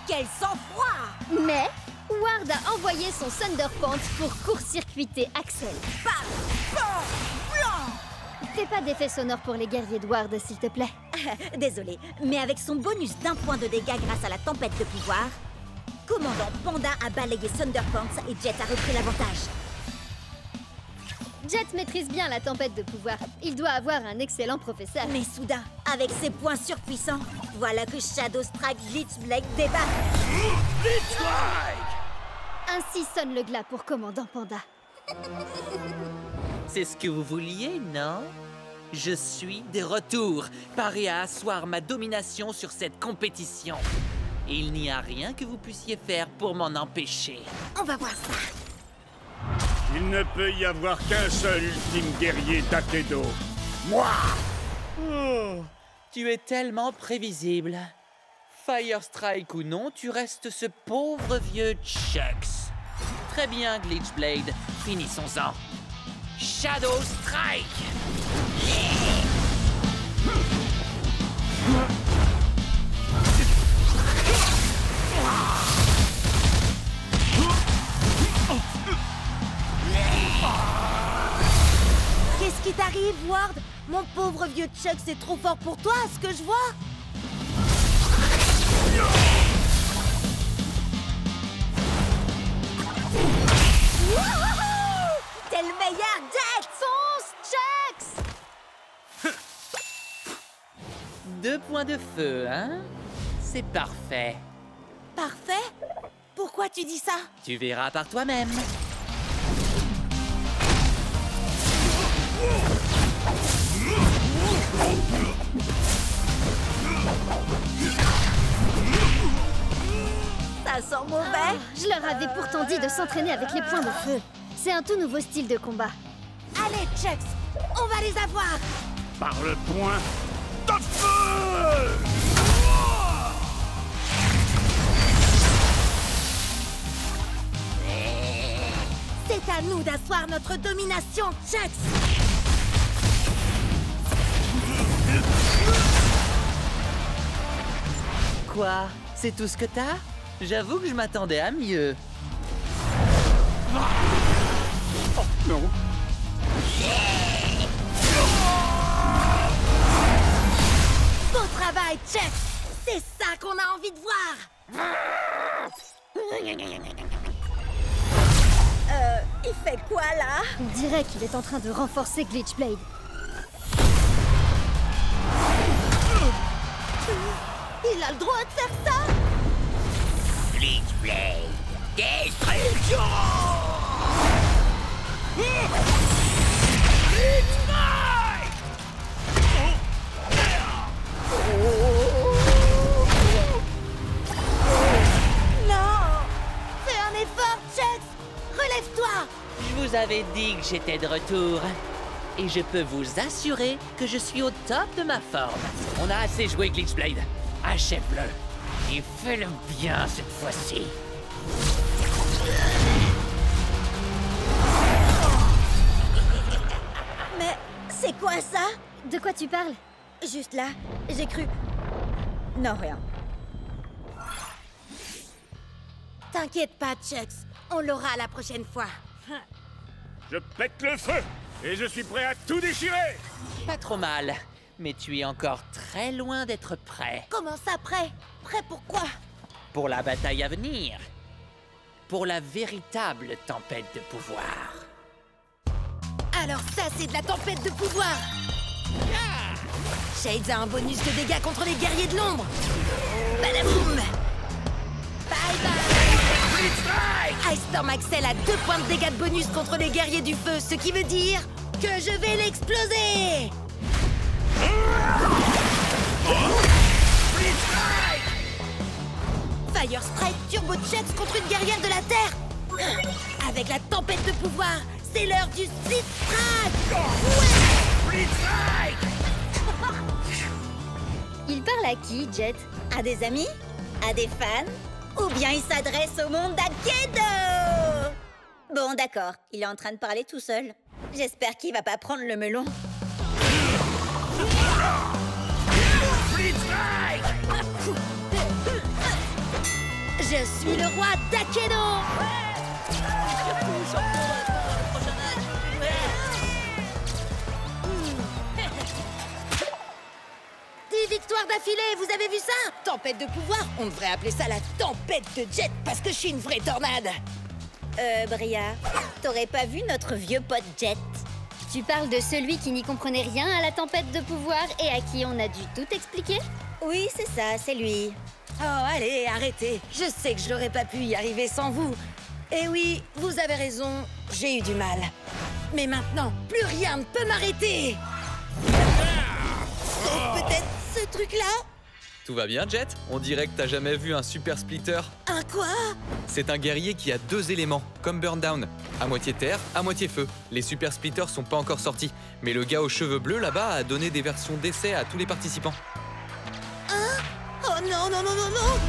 Quel sang-froid! Mais Ward a envoyé son Thunder Pants pour court-circuiter Axel. Bam! Bam! Blanc! Fais pas d'effet sonore pour les guerriers de Ward, s'il te plaît. Désolé, mais avec son bonus d'1 point de dégâts grâce à la tempête de pouvoir, Commandant Panda a balayé Thunder Pants et Jet a repris l'avantage. Jet maîtrise bien la tempête de pouvoir. Il doit avoir un excellent professeur. Mais soudain, avec ses points surpuissants, voilà que Shadow Strike Glitchblade débarque. Glitchblade! Ainsi sonne le glas pour Commandant Panda. C'est ce que vous vouliez, non? Je suis de retour, paré à asseoir ma domination sur cette compétition. Il n'y a rien que vous puissiez faire pour m'en empêcher. On va voir ça. Il ne peut y avoir qu'un seul ultime guerrier d'Aikido. Moi! Oh, tu es tellement prévisible. Fire Strike ou non, tu restes ce pauvre vieux Chucks. Très bien, Glitchblade. Finissons-en. Shadow Strike! Qu'est-ce qui t'arrive, Ward? Mon pauvre vieux Chuck, c'est trop fort pour toi, ce que je vois. Wouhou! T'es le meilleur, Jet! Fonce, Chucks! 2 points de feu, hein? C'est parfait. Parfait? Pourquoi tu dis ça? Tu verras par toi-même. Ça sent mauvais. Je leur avais pourtant dit de s'entraîner avec les points de feu. C'est un tout nouveau style de combat. Allez, Chucks, on va les avoir. Par le point de feu! C'est à nous d'asseoir notre domination, Chucks. Quoi? C'est tout ce que t'as? J'avoue que je m'attendais à mieux. Oh, non. Beau travail, Chucks. C'est ça qu'on a envie de voir. Il fait quoi, là? On dirait qu'il est en train de renforcer Glitchblade. Il a le droit de faire ça? Glitchblade, destruction! Non! Fais un effort, Chucks! Relève-toi! Je vous avais dit que j'étais de retour. Et je peux vous assurer que je suis au top de ma forme. On a assez joué, Glitchblade. Achève-le. Et fais-le bien cette fois-ci. Mais c'est quoi ça? De quoi tu parles? Juste là, j'ai cru... Non, rien. T'inquiète pas, Chucks. On l'aura la prochaine fois. Je pète le feu et je suis prêt à tout déchirer. Pas trop mal. mais tu es encore très loin d'être prêt. Comment ça, prêt? Prêt pour quoi? Pour la bataille à venir. Pour la véritable tempête de pouvoir. Alors ça, c'est de la tempête de pouvoir. Shades a un bonus de dégâts contre les guerriers de l'ombre. Badaboum! Bye bye! Ice Storm Axel a 2 points de dégâts de bonus contre les guerriers du feu, ce qui veut dire que je vais l'exploser! Fire Strike Turbo Chucks contre une guerrière de la Terre! Avec la tempête de pouvoir, c'est l'heure du Split Strike! Ouais! Split Strike! Il parle à qui, Jet? À des amis? À des fans? Ou bien il s'adresse au monde d'Akedo? Bon, d'accord, il est en train de parler tout seul. J'espère qu'il va pas prendre le melon. Je suis le roi d'Akedo! 10 victoires d'affilée, vous avez vu ça? Tempête de pouvoir? On devrait appeler ça la tempête de Jet parce que je suis une vraie tornade! Bria, t'aurais pas vu notre vieux pote Jet? Tu parles de celui qui n'y comprenait rien à la tempête de pouvoir et à qui on a dû tout expliquer? Oui, c'est ça, c'est lui. Oh, allez, arrêtez. Je sais que je n'aurais pas pu y arriver sans vous. Et oui, vous avez raison, j'ai eu du mal. Mais maintenant, plus rien ne peut m'arrêter. Sauf peut-être ce truc-là? Tout va bien, Jet? On dirait que t'as jamais vu un super splitter. Un quoi? C'est un guerrier qui a 2 éléments, comme Burndown. À moitié terre, à moitié feu. Les super splitters sont pas encore sortis. Mais le gars aux cheveux bleus, là-bas, a donné des versions d'essai à tous les participants. Hein? Oh non, non, non, non, non!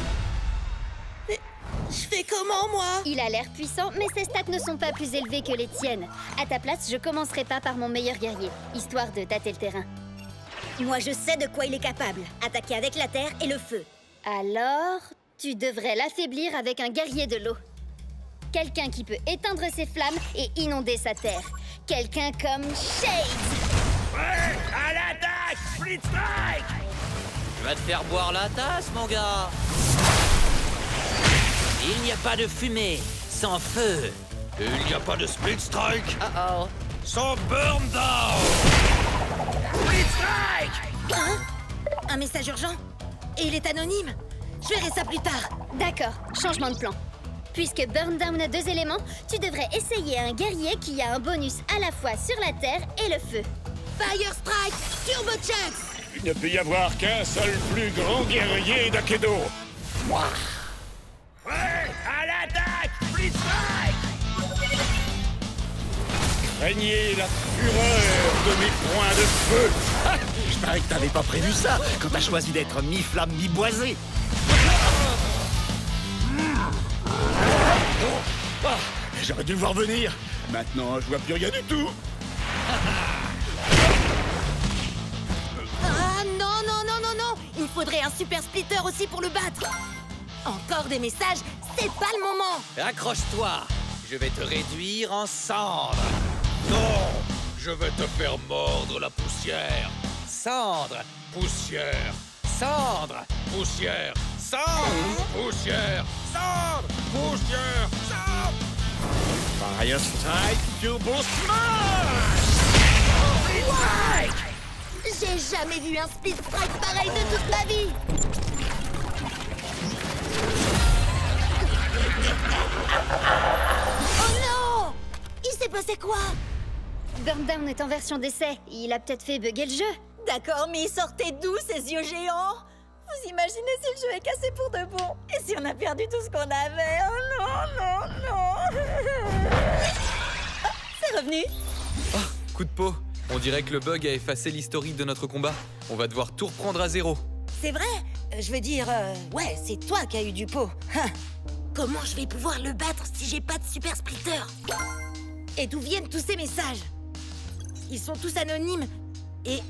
Mais je fais comment, moi? Il a l'air puissant, mais ses stats ne sont pas plus élevés que les tiennes. À ta place, je commencerai pas par mon meilleur guerrier, histoire de tâter le terrain. Moi, je sais de quoi il est capable. Attaquer avec la terre et le feu. Alors, tu devrais l'affaiblir avec un guerrier de l'eau. Quelqu'un qui peut éteindre ses flammes et inonder sa terre. Quelqu'un comme Shades. Ouais, à l'attaque! Split Strike! Tu vas te faire boire la tasse, mon gars. Il n'y a pas de fumée sans feu. Et il n'y a pas de Split Strike Oh-oh. sans Burn Down! Split Strike! Hein? Un message urgent? Et il est anonyme? Je verrai ça plus tard. D'accord, changement de plan. Puisque Burndown a 2 éléments, tu devrais essayer un guerrier qui a un bonus à la fois sur la terre et le feu. Fire Strike Turbo Chucks! Il ne peut y avoir qu'un seul plus grand guerrier d'Akedo. Moi. Ouais, à l'attaque! Split Strike! Craignez la fureur de mes poings de feu. Ah, je parie que t'avais pas prévu ça quand t'as choisi d'être mi-flamme, mi-boisé. Ah, j'aurais dû le voir venir. Maintenant, je vois plus rien du tout. Ah non, non, non, non, non! Il faudrait un super splitter aussi pour le battre. Encore des messages, c'est pas le moment. Accroche-toi, je vais te réduire en cendres. Non, je vais te faire mordre la poussière. Cendre, poussière, cendre, poussière, cendre, poussière, cendre, poussière, cendre. Fire Strike Turbo Smash! Split Strike! J'ai jamais vu un split strike pareil de toute ma vie. Oh non! Il s'est passé quoi? Burndown est en version d'essai. Il a peut-être fait bugger le jeu. D'accord, mais il sortait d'où ces yeux géants? Vous imaginez si le jeu est cassé pour de bon? Et si on a perdu tout ce qu'on avait? Oh non, non, non! Oh, c'est revenu! Oh, coup de peau. On dirait que le bug a effacé l'historique de notre combat. On va devoir tout reprendre à zéro. C'est vrai? Je veux dire, ouais, c'est toi qui as eu du pot. Hein. Comment je vais pouvoir le battre si j'ai pas de super splitter? Et d'où viennent tous ces messages? Ils sont tous anonymes. Et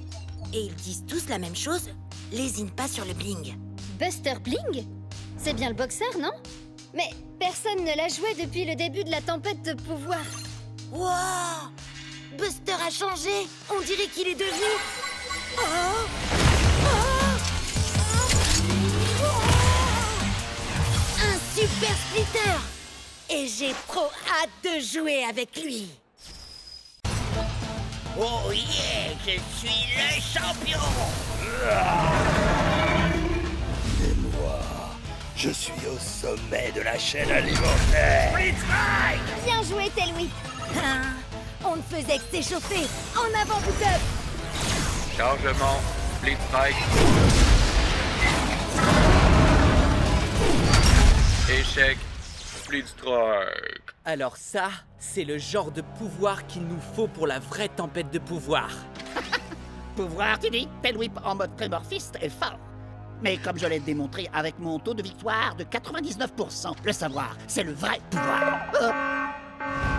ils disent tous la même chose. Lésine pas sur le bling. Buster Bling? C'est bien le boxeur, non? Mais personne ne l'a joué depuis le début de la tempête de pouvoir. Wow! Buster a changé. On dirait qu'il est devenu... Un super splitter! Et j'ai trop hâte de jouer avec lui! Oh yeah, je suis le champion! Et moi, je suis au sommet de la chaîne alimentaire. Bien joué, Tailwhip. On ne faisait que s'échauffer! En avant, Boot-Up! Chargement, Split Strike. Échec, Split Strike. Alors ça, c'est le genre de pouvoir qu'il nous faut pour la vraie tempête de pouvoir. Pouvoir, tu dis? Tailwhip en mode trémorphiste est fort. Mais comme je l'ai démontré avec mon taux de victoire de 99%, le savoir, c'est le vrai pouvoir.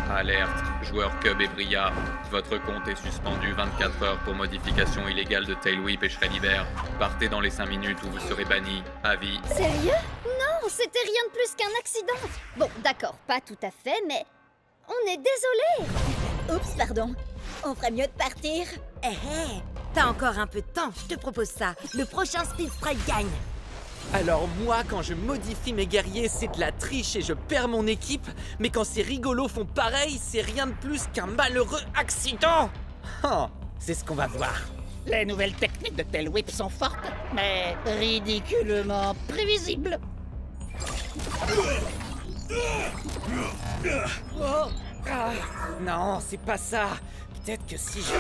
Alerte, joueur Cub et Bria. Votre compte est suspendu 24 heures pour modification illégale de Tailwhip et Shreddibear. Partez dans les 5 minutes où vous serez banni. À vie. Sérieux? Non, c'était rien de plus qu'un accident. Bon, d'accord, pas tout à fait, mais on est désolé. Oups, pardon. On ferait mieux de partir. Hé hé, t'as encore un peu de temps, je te propose ça. Le prochain Speed Strike gagne. Alors moi, quand je modifie mes guerriers, c'est de la triche et je perds mon équipe. Mais quand ces rigolos font pareil, c'est rien de plus qu'un malheureux accident. C'est ce qu'on va voir. Les nouvelles techniques de Tailwhip sont fortes, mais ridiculement prévisibles. Non, c'est pas ça. Peut-être que si je...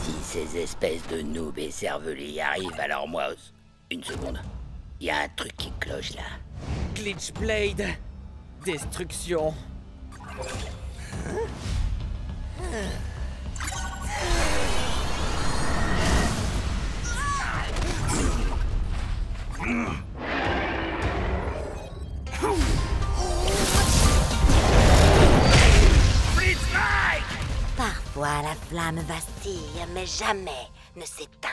Si ces espèces de noobs et cervelés y arrivent, alors moi... Une seconde. Il y a un truc qui cloche là. Glitchblade. Destruction. Parfois la flamme vacille, mais jamais ne s'éteint.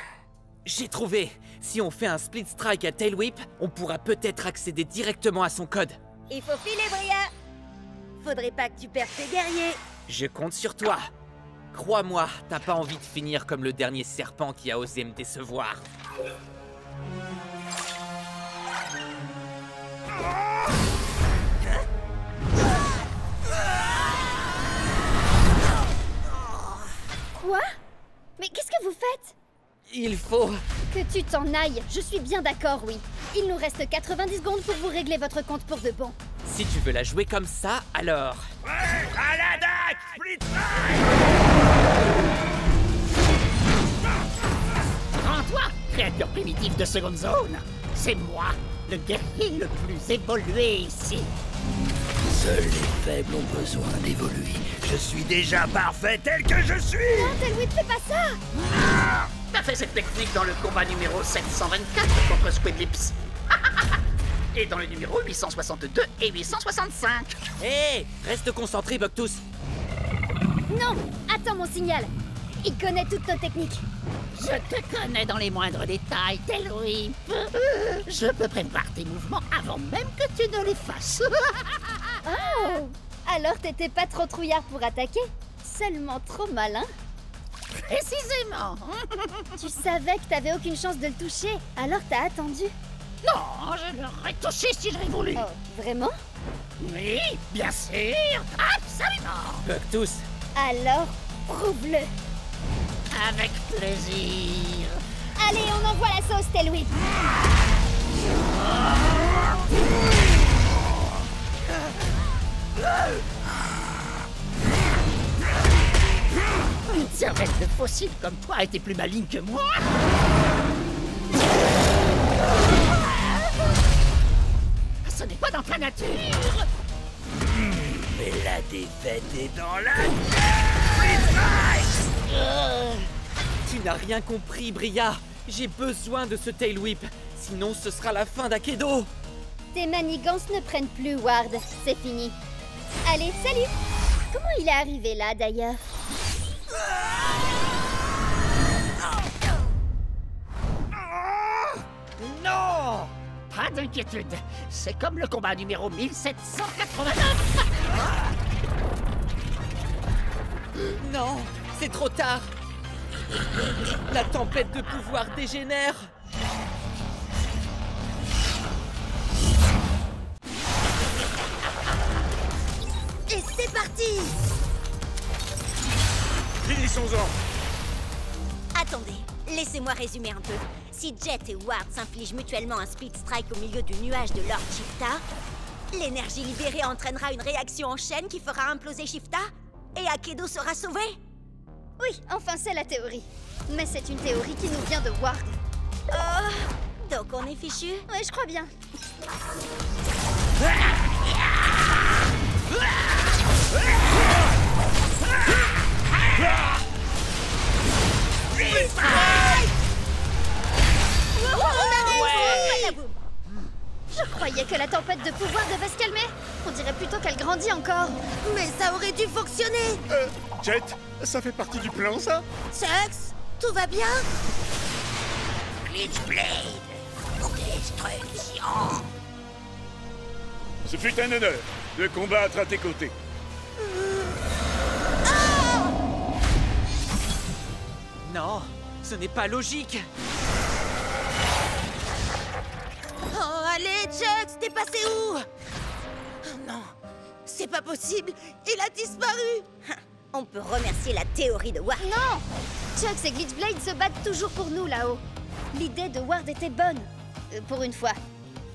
J'ai trouvé. Si on fait un split strike à Tailwhip, on pourra peut-être accéder directement à son code. Il faut filer, Bria. Faudrait pas que tu perdes tes guerriers. Je compte sur toi. Crois-moi, t'as pas envie de finir comme le dernier serpent qui a osé me décevoir. Quoi? Mais qu'est-ce que vous faites? Il faut... Que tu t'en ailles, je suis bien d'accord, oui. Il nous reste 90 secondes pour vous régler votre compte pour de bon. Si tu veux la jouer comme ça, alors... À la DAC! Split Rends-toi, créature primitive de seconde zone. C'est moi, le guerrier le plus évolué ici. Seuls les faibles ont besoin d'évoluer. Je suis déjà parfait tel que je suis. Non, Tailwhip, fais pas ça. T'as fait cette technique dans le combat numéro 724 contre Squidlips. Et dans le numéro 862 et 865. Hé, reste concentré, Bucktooth. Non, attends mon signal. Il connaît toutes nos techniques. Je te connais dans les moindres détails, Tailwhip. Je peux prévoir tes mouvements avant même que tu ne les fasses. Oh! Alors t'étais pas trop trouillard pour attaquer? Seulement trop malin? Précisément. Tu savais que t'avais aucune chance de le toucher, alors t'as attendu. Non, je l'aurais touché si j'avais voulu. Oh, vraiment? Oui, bien sûr. Absolument. Bucktooth. Alors, prouve-le. Avec plaisir. Allez, on envoie la sauce, Tailwhip. Une cervelle de fossile comme toi était plus maligne que moi. Ce n'est pas dans ta nature. Mais la défaite est dans la... Tu n'as rien compris, Bria. J'ai besoin de ce Tailwhip. Sinon, ce sera la fin d'Akedo. Tes manigances ne prennent plus, Ward. C'est fini. Allez, salut. Comment il est arrivé là, d'ailleurs? Non! Pas d'inquiétude. C'est comme le combat numéro 1789. Non, c'est trop tard. La tempête de pouvoir dégénère. Et c'est parti! Finissons-en! Attendez, laissez-moi résumer un peu. Si Jet et Ward s'infligent mutuellement un split strike au milieu du nuage de Lord Shifta, l'énergie libérée entraînera une réaction en chaîne qui fera imploser Shifta et Akedo sera sauvé? Oui, enfin c'est la théorie. Mais c'est une théorie qui nous vient de Ward. Oh, donc on est fichu? Ouais, je crois bien. Je croyais que la tempête de pouvoir devait se calmer. On dirait plutôt qu'elle grandit encore. Mais ça aurait dû fonctionner. Jet, ça fait partie du plan, ça? Sux, tout va bien? Glitchblade, destruction. Ce fut un honneur de combattre à tes côtés. Non, ce n'est pas logique. Oh, allez, Chuck, t'es passé où? Non, c'est pas possible, il a disparu. On peut remercier la théorie de Ward. Non! Chucks et Glitchblade se battent toujours pour nous là-haut. L'idée de Ward était bonne. Pour une fois.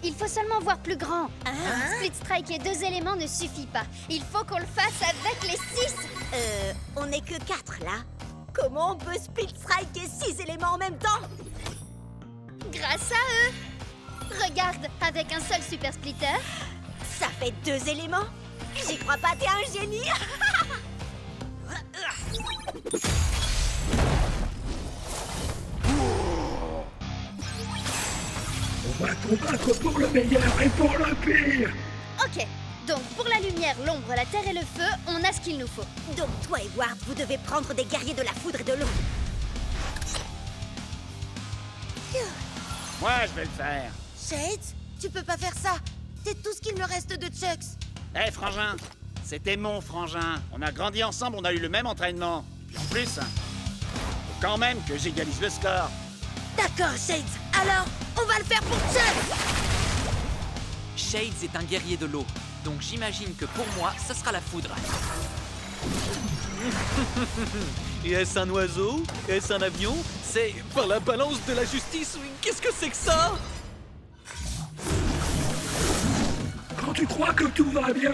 Il faut seulement voir plus grand. Split Strike et 2 éléments ne suffit pas. Il faut qu'on le fasse avec les 6. On n'est que 4 là. Comment on peut split strike et 6 éléments en même temps? Grâce à eux. Regarde, avec un seul super splitter. Ça fait 2 éléments. J'y crois pas, t'es un génie. On va combattre pour le meilleur et pour le pire. Ok, donc pour la lumière, l'ombre, la terre et le feu, on a ce qu'il nous faut. Donc toi et Ward, vous devez prendre des guerriers de la foudre et de l'eau. Moi, je vais le faire. Shades, tu peux pas faire ça. C'est tout ce qu'il me reste de Chucks. Hé, frangin, c'était mon frangin. On a grandi ensemble, on a eu le même entraînement. En plus, faut quand même que j'égalise le score. D'accord, Shades. Alors, on va le faire pour Chucks. Shades est un guerrier de l'eau, donc j'imagine que pour moi, ce sera la foudre. Est-ce un oiseau? Est-ce un avion? C'est par la balance de la justice? Qu'est-ce que c'est que ça? Quand tu crois que tout va bien,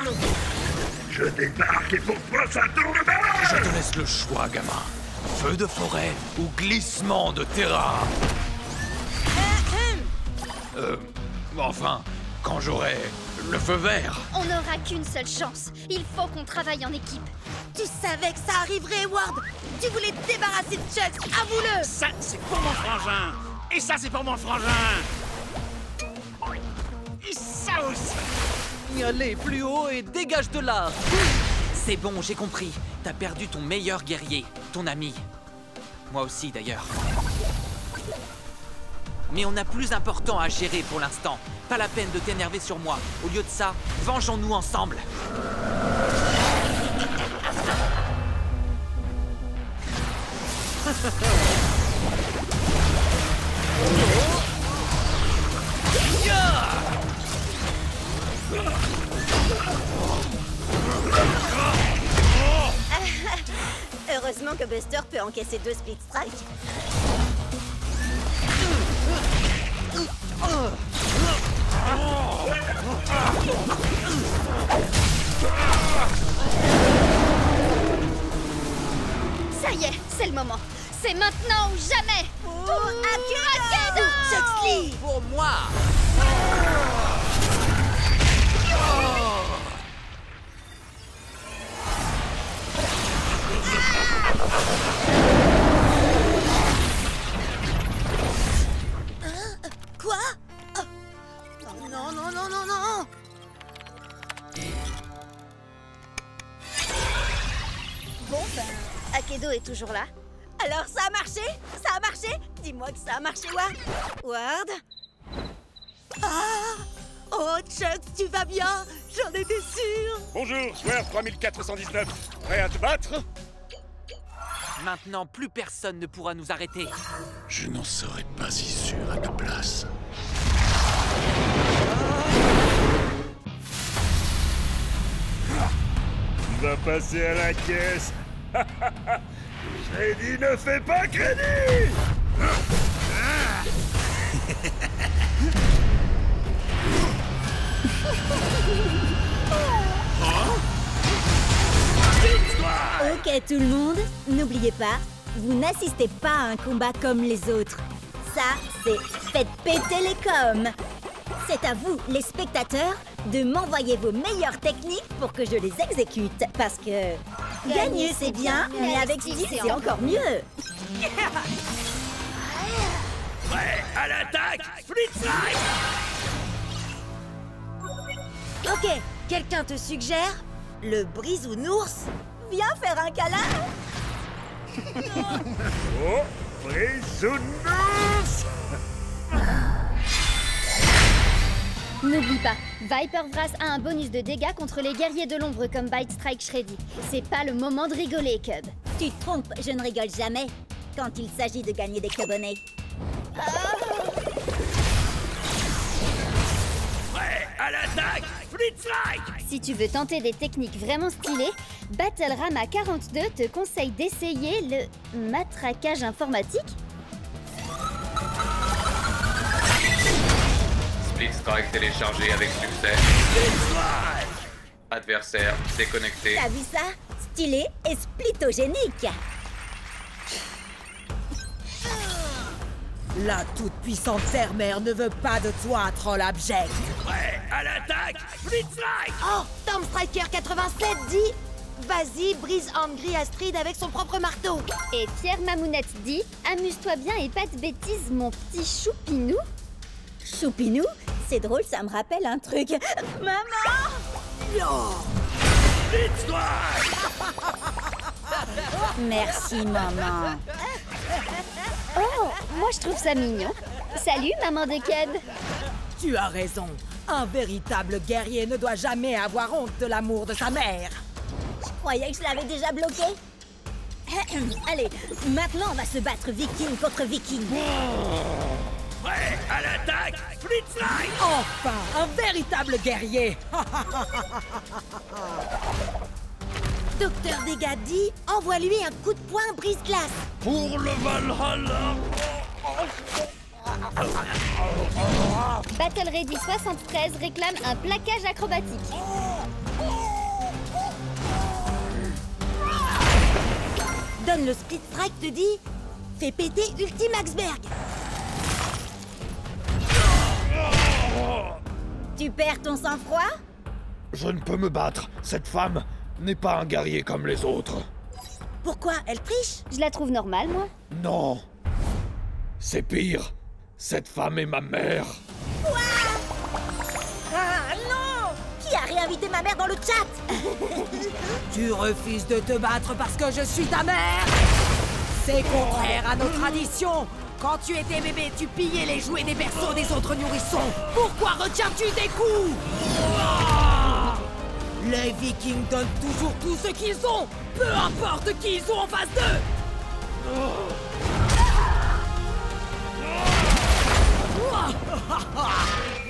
je débarque et pourquoi ça tourne mal? Je te laisse le choix, gamin. Feu de forêt ou glissement de terrain? Enfin, quand j'aurai le feu vert. On n'aura qu'une seule chance. Il faut qu'on travaille en équipe. Tu savais que ça arriverait, Ward. Tu voulais te débarrasser de Chucks, avoue-le. Ça, c'est pour mon frangin. Et ça, c'est pour mon frangin. Et ça aussi. Allez, plus haut et dégage de là. C'est bon, j'ai compris. T'as perdu ton meilleur guerrier, ton ami. Moi aussi, d'ailleurs. Mais on a plus important à gérer pour l'instant. Pas la peine de t'énerver sur moi. Au lieu de ça, vengeons-nous ensemble. Heureusement que Buster peut encaisser 2 split strikes. Ça y est, c'est le moment. C'est maintenant ou jamais. Pour Akedo! Chucks, pour moi. Quoi? Oh. Non, non, non, non, non! Bon, ben, Akedo est toujours là. Alors ça a marché? Ça a marché? Dis-moi que ça a marché, Ward. Ward? Ah! Oh, Chucks, tu vas bien? J'en étais sûre! Bonjour, joueur 3419. Prêt à te battre? Maintenant, plus personne ne pourra nous arrêter. Je n'en serais pas si sûr à ta place. Tu vas passer à la caisse. Shreddy ne fait pas crédit. Ok tout le monde, n'oubliez pas, vous n'assistez pas à un combat comme les autres. Ça, c'est faites péter les coms. C'est à vous, les spectateurs, de m'envoyer vos meilleures techniques pour que je les exécute. Parce que gagner c'est bien, mais avec style c'est encore mieux. Prêt à l'attaque, Split Strike. Ok, quelqu'un te suggère le brisounours? Viens faire un câlin. Oh, brisounours. N'oublie pas, Viper Vrass a un bonus de dégâts contre les guerriers de l'ombre comme Bite Strike Shreddy. C'est pas le moment de rigoler, Cub. Tu te trompes, je ne rigole jamais quand il s'agit de gagner des cubonnets. Prêt à l'attaque, Split Strike. Si tu veux tenter des techniques vraiment stylées, Battle-Rama 42 te conseille d'essayer le matraquage informatique. Split Strike téléchargé avec succès. Adversaire déconnecté. T'as vu ça? Stylé et splitogénique. La toute-puissante Terre-Mère ne veut pas de toi, troll abject. Prêt à l'attaque, Split Strike. Oh, Stormstriker 87 dit « Vas-y, brise Angry Astrid avec son propre marteau !» Et Pierre Mamounette dit « Amuse-toi bien et pas de bêtises, mon petit choupinou !» Choupinou? C'est drôle, ça me rappelle un truc. Maman! Yo! Split Strike. Merci, maman. Oh, moi je trouve ça mignon. Salut, maman de Cub. Tu as raison. Un véritable guerrier ne doit jamais avoir honte de l'amour de sa mère. Je croyais que je l'avais déjà bloqué. Allez, maintenant on va se battre viking contre viking. Prêt à l'attaque, Split Strike. Enfin, un véritable guerrier. Docteur Dégâts dit « Envoie-lui un coup de poing brise-glace !» Pour le Valhalla. Battle Ready 73 réclame un plaquage acrobatique. Donne le Split Strike te dit « Fais péter Ultimaxberg !» Tu perds ton sang-froid? Je ne peux me battre. Cette femme n'est pas un guerrier comme les autres. Pourquoi? Elle triche? Je la trouve normale, moi. Non. C'est pire. Cette femme est ma mère. Quoi? Ah non! Qui a réinvité ma mère dans le chat? Tu refuses de te battre parce que je suis ta mère? C'est contraire à nos traditions. Quand tu étais bébé, tu pillais les jouets des berceaux des autres nourrissons. Pourquoi retiens-tu des coups? Les Vikings donnent toujours tout ce qu'ils ont, peu importe qui ils ont en face d'eux.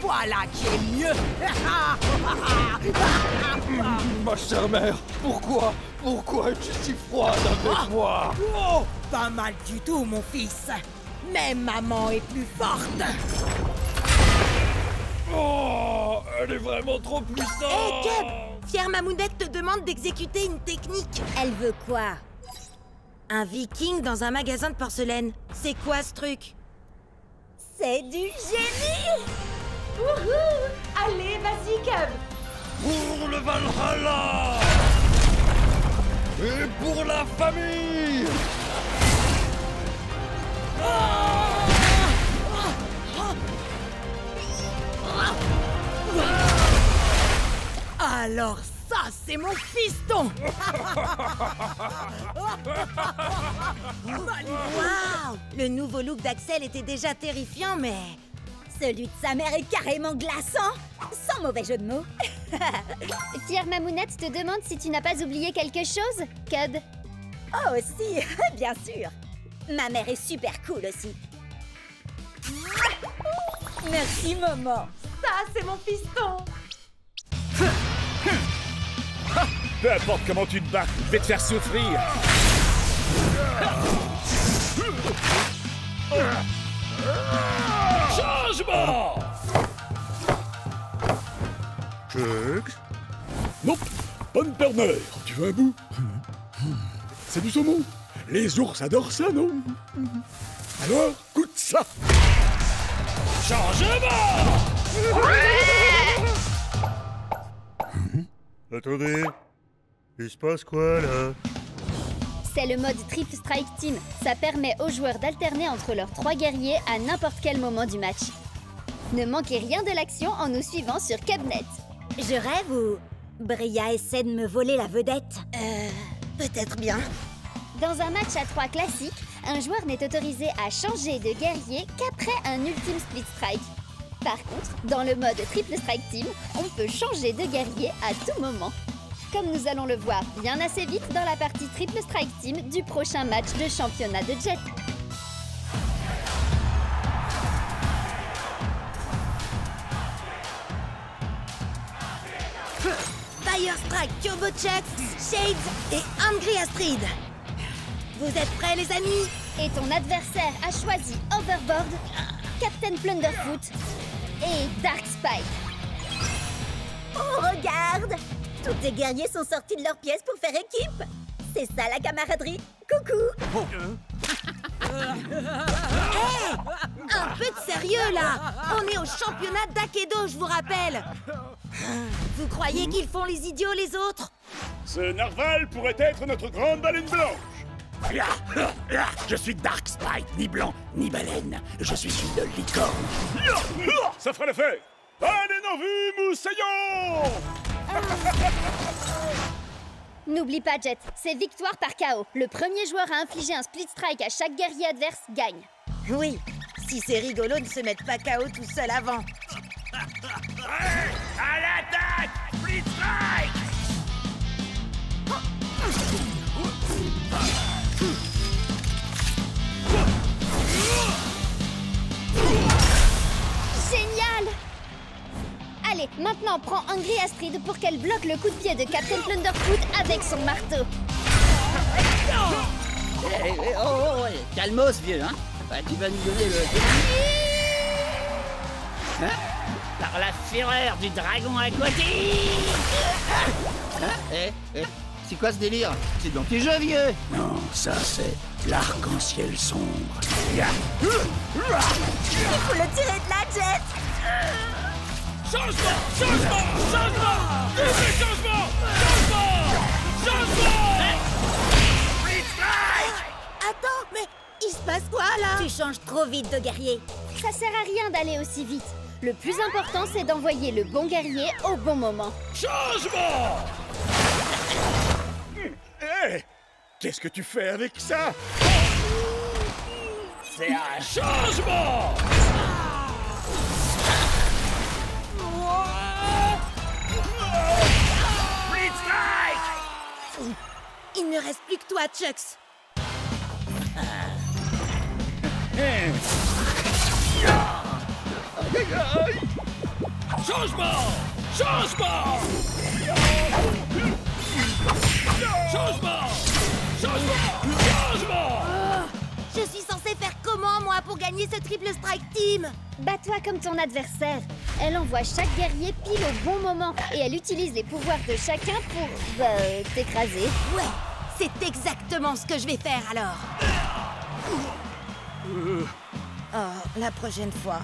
Voilà qui est mieux. Ma chère mère, pourquoi es-tu si froide avec moi? Oh, pas mal du tout, mon fils. Mais maman est plus forte. Oh, elle est vraiment trop puissante. Hé, Cub! Fière Mamounette te demande d'exécuter une technique. Elle veut quoi? Un viking dans un magasin de porcelaine. C'est quoi ce truc? C'est du génie! Wouhou! Allez, vas-y, Cub! Pour le Valhalla! Et pour la famille! Alors ça, c'est mon fiston. Waouh! Le nouveau look d'Axel était déjà terrifiant, mais... Celui de sa mère est carrément glaçant, sans mauvais jeu de mots. Fière Mamounette te demande si tu n'as pas oublié quelque chose, Cub. Oh, si, bien sûr. Ma mère est super cool aussi. Merci, maman. Ça, c'est mon fiston. Peu importe comment tu te bats, je vais te faire souffrir. Changement! Chugs? Nope, bonne père-mère. Tu veux un bout? C'est du saumon. Les ours adorent ça, non? Alors, goûte ça. Changement! Attendez, il se passe quoi là? C'est le mode Triple Strike Team. Ça permet aux joueurs d'alterner entre leurs 3 guerriers à n'importe quel moment du match. Ne manquez rien de l'action en nous suivant sur Cabnet. Je rêve ou Bria essaie de me voler la vedette? Peut-être bien. Dans un match à 3 classique, un joueur n'est autorisé à changer de guerrier qu'après un ultime split strike. Par contre, dans le mode Triple Strike Team, on peut changer de guerrier à tout moment. Comme nous allons le voir bien assez vite dans la partie Triple Strike Team du prochain match de championnat de Jet. Fire Strike, Turbo Chuck, Shades et Angry Astrid. Vous êtes prêts, les amis? Et ton adversaire a choisi Overboard, Captain Plunderfoot et Dark Spike. Oh, regarde! Tous tes guerriers sont sortis de leur pièce pour faire équipe. C'est ça la camaraderie. Coucou! Hey! Un peu de sérieux, là! On est au championnat d'Akedo, je vous rappelle! Vous croyez qu'ils font les idiots, les autres? Ce narval pourrait être notre grande baleine blanche. Je suis Dark Spike, ni blanc, ni baleine. Je suis une licorne. Ça fera l'affaire. Allez, non vu, moussaillon! N'oublie pas, Jet, c'est victoire par KO. Le premier joueur à infliger un split strike à chaque guerrier adverse gagne. Oui, si c'est rigolo de se mettre pas KO tout seul avant. À l'attaque! Split strike! Génial! Allez, maintenant prends Angry Astrid pour qu'elle bloque le coup de pied de Captain Plunderfoot avec son marteau. Calmos, vieux, hein? Bah, tu vas nous donner le... Hein? Par la fureur du dragon aquatique! C'est quoi ce délire? C'est dans tes jeux, vieux! Non, ça c'est l'arc-en-ciel sombre. Il faut le tirer de la Jet! Changement! Changement! Changement! Double changement! Changement! Changement! Split strike! Attends, mais il se passe quoi, là? Tu changes trop vite de guerrier. Ça sert à rien d'aller aussi vite. Le plus important, c'est d'envoyer le bon guerrier au bon moment. Changement! Hé! Qu'est-ce que tu fais avec ça? C'est un changement! Split strike! Il ne reste plus que toi, Chucks. Changement! Changement! Changement! Changement! Changement! Je suis censée faire comment, moi, pour gagner ce Triple Strike Team? Bats-toi comme ton adversaire. Elle envoie chaque guerrier pile au bon moment et elle utilise les pouvoirs de chacun pour, t'écraser. Ouais, c'est exactement ce que je vais faire, alors. Oh, la prochaine fois.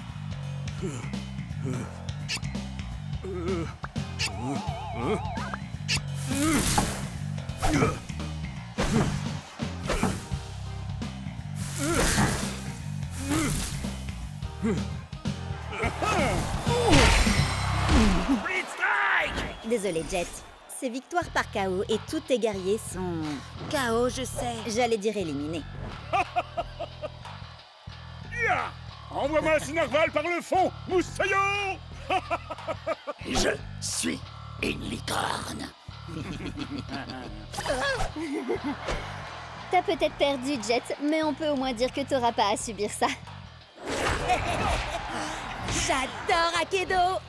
Split strike! Désolé, Jet. C'est victoire par KO et tous tes guerriers sont... KO, je sais. J'allais dire éliminés. Ya! Envoie-moi ce narval par le fond, moussaillon! Je suis une licorne. T'as peut-être perdu, Jet, mais on peut au moins dire que t'auras pas à subir ça. J'adore Akedo.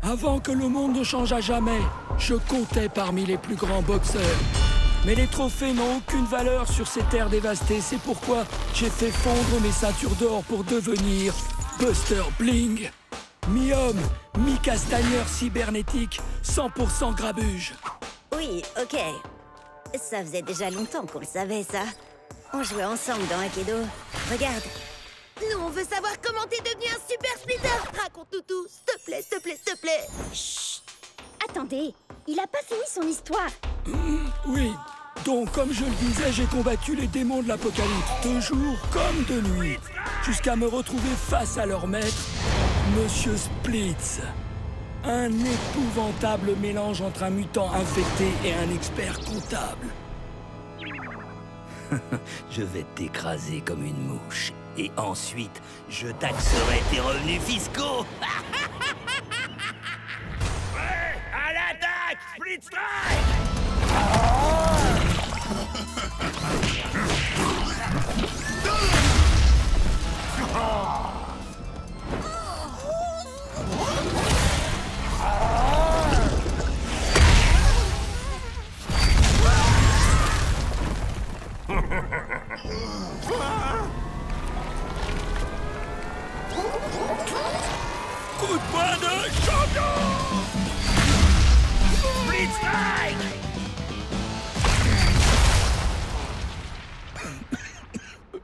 Avant que le monde ne change à jamais, je comptais parmi les plus grands boxeurs. Mais les trophées n'ont aucune valeur sur ces terres dévastées. C'est pourquoi j'ai fait fondre mes ceintures d'or pour devenir Buster Bling. Mi-homme, mi-castagneur cybernétique, 100% grabuge. Oui, ok. Ça faisait déjà longtemps qu'on le savait, ça. On jouait ensemble dans Akedo. Regarde. Nous, on veut savoir comment t'es devenu un super splitter. Raconte-nous tout, s'il te plaît, s'il te plaît, s'il te plaît. Chut. Attendez, il a pas fini son histoire. Oui, donc comme je le disais, j'ai combattu les démons de l'Apocalypse, de jour comme de nuit, jusqu'à me retrouver face à leur maître, Monsieur Splitz. Un épouvantable mélange entre un mutant infecté et un expert comptable. Je vais t'écraser comme une mouche. Et ensuite, je taxerai tes revenus fiscaux. Ouais, à l'attaque, Split Strike. Coup de poing de champion! Split Strike!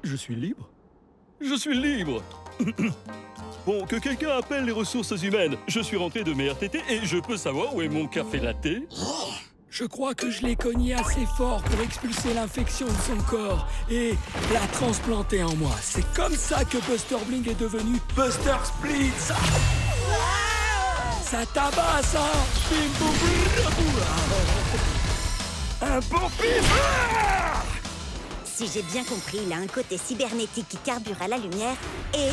Je suis libre? Je suis libre! Bon, que quelqu'un appelle les ressources humaines. Je suis rentré de mes RTT et je peux savoir où est mon café latte? Je crois que je l'ai cogné assez fort pour expulser l'infection de son corps et la transplanter en moi. C'est comme ça que Buster Bling est devenu Buster Splitz. Ça tabasse, hein? Bim, boum, boum. Un bon pif! Si j'ai bien compris, il a un côté cybernétique qui carbure à la lumière et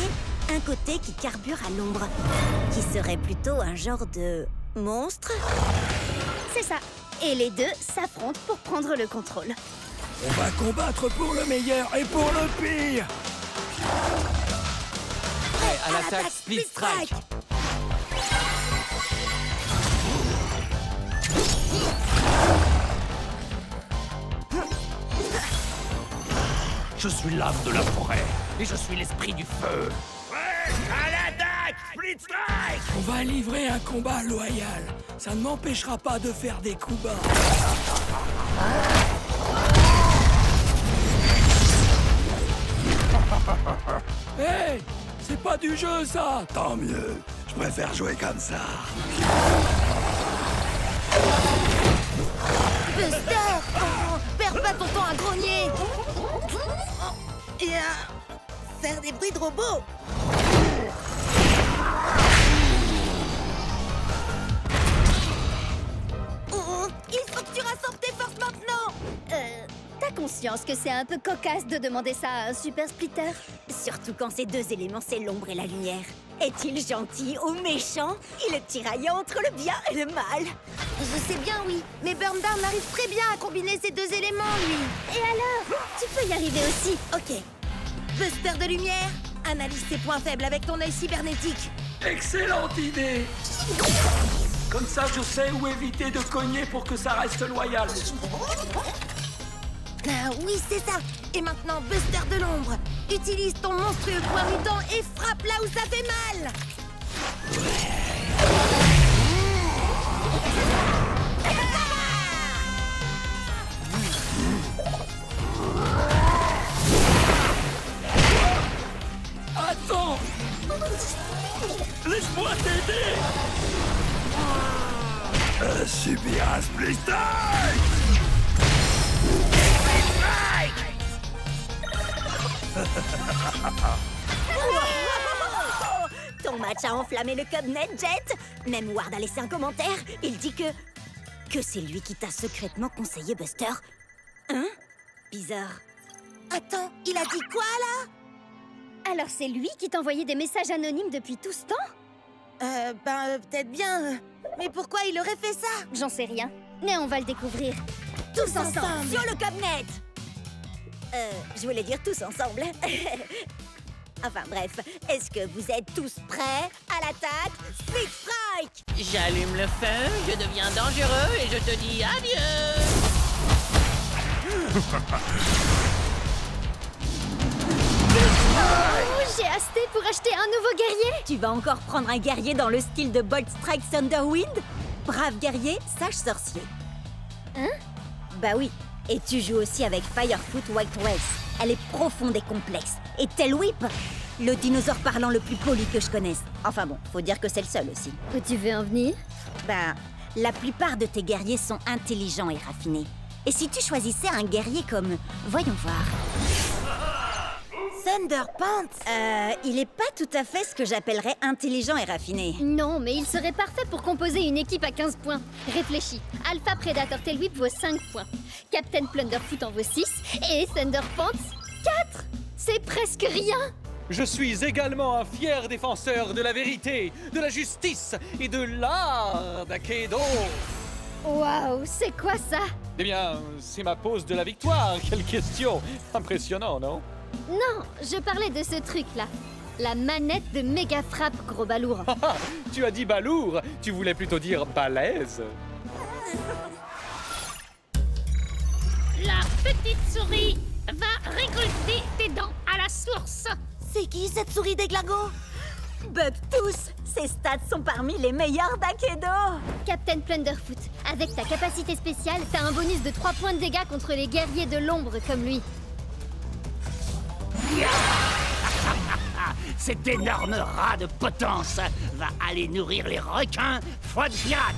un côté qui carbure à l'ombre, qui serait plutôt un genre de monstre. C'est ça. Et les deux s'affrontent pour prendre le contrôle. On va combattre pour le meilleur et pour le pire. Prêt à l'attaque, Split Strike. Je suis l'âme de la forêt et je suis l'esprit du feu. Ouais, à l'attaque, Split Strike. On va livrer un combat loyal. Ça ne m'empêchera pas de faire des coups bas. Hey, c'est pas du jeu, ça. Tant mieux. Je préfère jouer comme ça. Buster! Oh, perds pas ton temps à grogner! Et à faire des bruits de robots! Oh, il faut que tu rassembles tes forces maintenant! T'as conscience que c'est un peu cocasse de demander ça à un super splitter? Surtout quand ces deux éléments, c'est l'ombre et la lumière. Est-il gentil ou méchant? Il est tiraillant entre le bien et le mal. Je sais bien, oui, mais Burndown arrive très bien à combiner ces deux éléments, lui. Et alors? Tu peux y arriver aussi. Ok. Buster de lumière, analyse tes points faibles avec ton œil cybernétique. Excellente idée. Comme ça, je sais où éviter de cogner pour que ça reste loyal. Ah oui, c'est ça. Et maintenant, Buster de l'ombre. Utilise ton monstrueux point mutant et frappe là où ça fait mal. Attends! Laisse-moi t'aider! Subir un split strike! Ton match a enflammé le code net, Jet. Même Ward a laissé un commentaire. Il dit que c'est lui qui t'a secrètement conseillé Buster. Hein? Bizarre. Attends, il a dit quoi, là? Alors c'est lui qui t'envoyait des messages anonymes depuis tout ce temps? Peut-être bien. Mais pourquoi il aurait fait ça? J'en sais rien. Mais on va le découvrir. tous ensemble. Sur le Cubnet. Je voulais dire tous ensemble. Enfin bref, est-ce que vous êtes tous prêts à l'attaque? Split Strike! J'allume le feu, je deviens dangereux et je te dis adieu. Oh, j'ai hasté pour acheter un nouveau guerrier. Tu vas encore prendre un guerrier dans le style de Bolt Strike Thunderwind? Brave guerrier, sage sorcier. Hein? Bah oui, et tu joues aussi avec Firefoot White West. Elle est profonde et complexe. Et Tail Whip, le dinosaure parlant le plus poli que je connaisse. Enfin bon, faut dire que c'est le seul aussi. Où tu veux en venir? Bah, la plupart de tes guerriers sont intelligents et raffinés. Et si tu choisissais un guerrier comme... Voyons voir... Thunderpants. Il est pas tout à fait ce que j'appellerais intelligent et raffiné. Non, mais il serait parfait pour composer une équipe à 15 points. Réfléchis. Alpha Predator Tail Whip vaut 5 points. Captain Plunderfoot en vaut 6. Et Thunderpants, 4. C'est presque rien. Je suis également un fier défenseur de la vérité, de la justice et de l'art d'Akedo. Waouh, c'est quoi ça? Eh bien, c'est ma pose de la victoire. Quelle question. Impressionnant, non? Non, je parlais de ce truc-là. La manette de méga frappe, gros balourd. Tu as dit balourd. Tu voulais plutôt dire balèze. La petite souris va récolter tes dents à la source. C'est qui cette souris déglingo? Bugtooth. Ses stats sont parmi les meilleurs d'Akedo. Captain Plunderfoot, avec ta capacité spéciale, t'as un bonus de 3 points de dégâts contre les guerriers de l'ombre comme lui. Cet énorme rat de potence va aller nourrir les requins foi de pirate.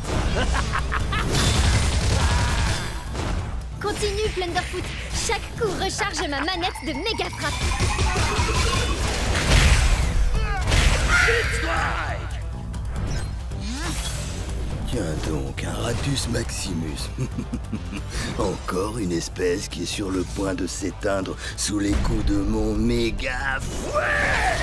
Continue, Plunderfoot. Chaque coup recharge ma manette de méga frappe. Tiens donc, un Ratus Maximus. Encore une espèce qui est sur le point de s'éteindre sous les coups de mon méga fouet.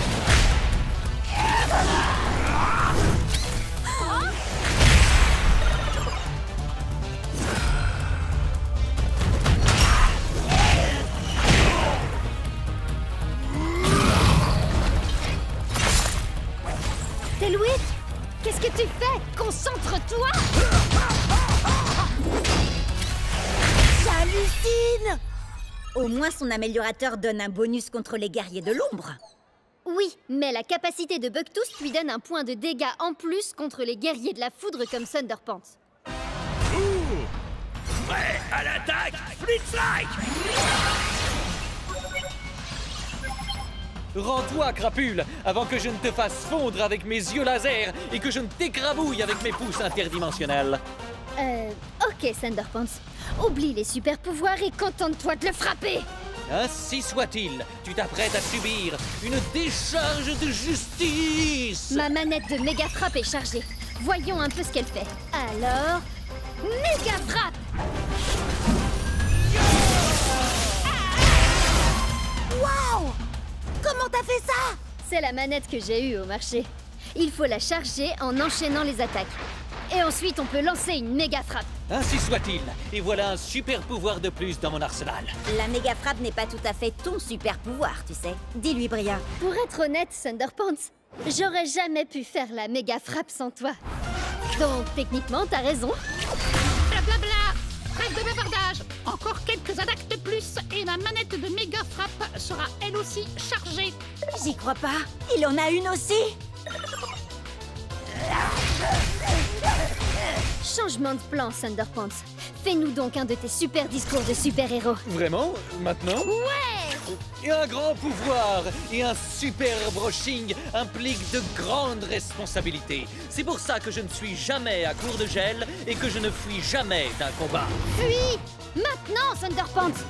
Tail Whip, qu'est-ce que tu fais? Concentre-toi! J'hallucine! Au moins son améliorateur donne un bonus contre les guerriers de l'ombre. Oui, mais la capacité de Bugtooth lui donne un point de dégâts en plus contre les guerriers de la foudre comme Thunderpants. Prêt à l'attaque, Split Strike! Rends-toi, crapule, avant que je ne te fasse fondre avec mes yeux laser et que je ne t'écrabouille avec mes pouces interdimensionnels. Ok, Thunderpants. Oublie les super pouvoirs et contente-toi de le frapper. Ainsi soit-il, tu t'apprêtes à subir une décharge de justice. Ma manette de méga frappe est chargée. Voyons un peu ce qu'elle fait. Alors, méga frappe! Waouh! Comment t'as fait ça? C'est la manette que j'ai eue au marché. Il faut la charger en enchaînant les attaques. Et ensuite, on peut lancer une méga frappe. Ainsi soit-il, et voilà un super pouvoir de plus dans mon arsenal. La méga frappe n'est pas tout à fait ton super pouvoir, tu sais. Dis-lui, Bria. Pour être honnête, Thunderpants, j'aurais jamais pu faire la méga frappe sans toi. Donc, techniquement, t'as raison. Blablabla. Trêve de bavardage. Encore quelques attaques de plus et la manette de méga frappe sera elle aussi chargée. J'y crois pas. Il en a une aussi. Changement de plan, Thunderpants. Fais-nous donc un de tes super discours de super-héros. Vraiment? Maintenant? Ouais! Et un grand pouvoir et un super brushing impliquent de grandes responsabilités. C'est pour ça que je ne suis jamais à court de gel et que je ne fuis jamais d'un combat. Fuis! Maintenant, Thunderpants!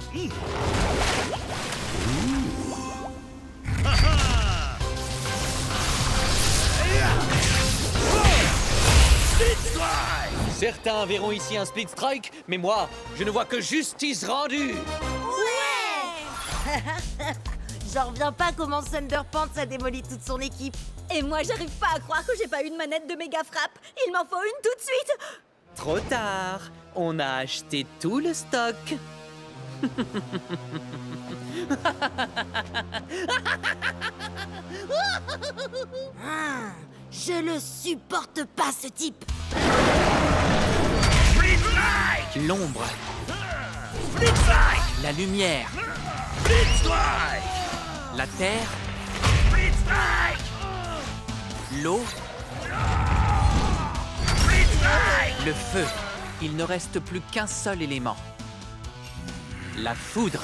Certains verront ici un Split Strike, mais moi, je ne vois que justice rendue. Ouais! J'en reviens pas comment Thunderpants a démoli toute son équipe. Et moi, j'arrive pas à croire que j'ai pas une manette de méga frappe. Il m'en faut une tout de suite. Trop tard. On a acheté tout le stock. Je le supporte pas, ce type. L'ombre. La lumière. La terre. L'eau. Le feu. Il ne reste plus qu'un seul élément. La foudre.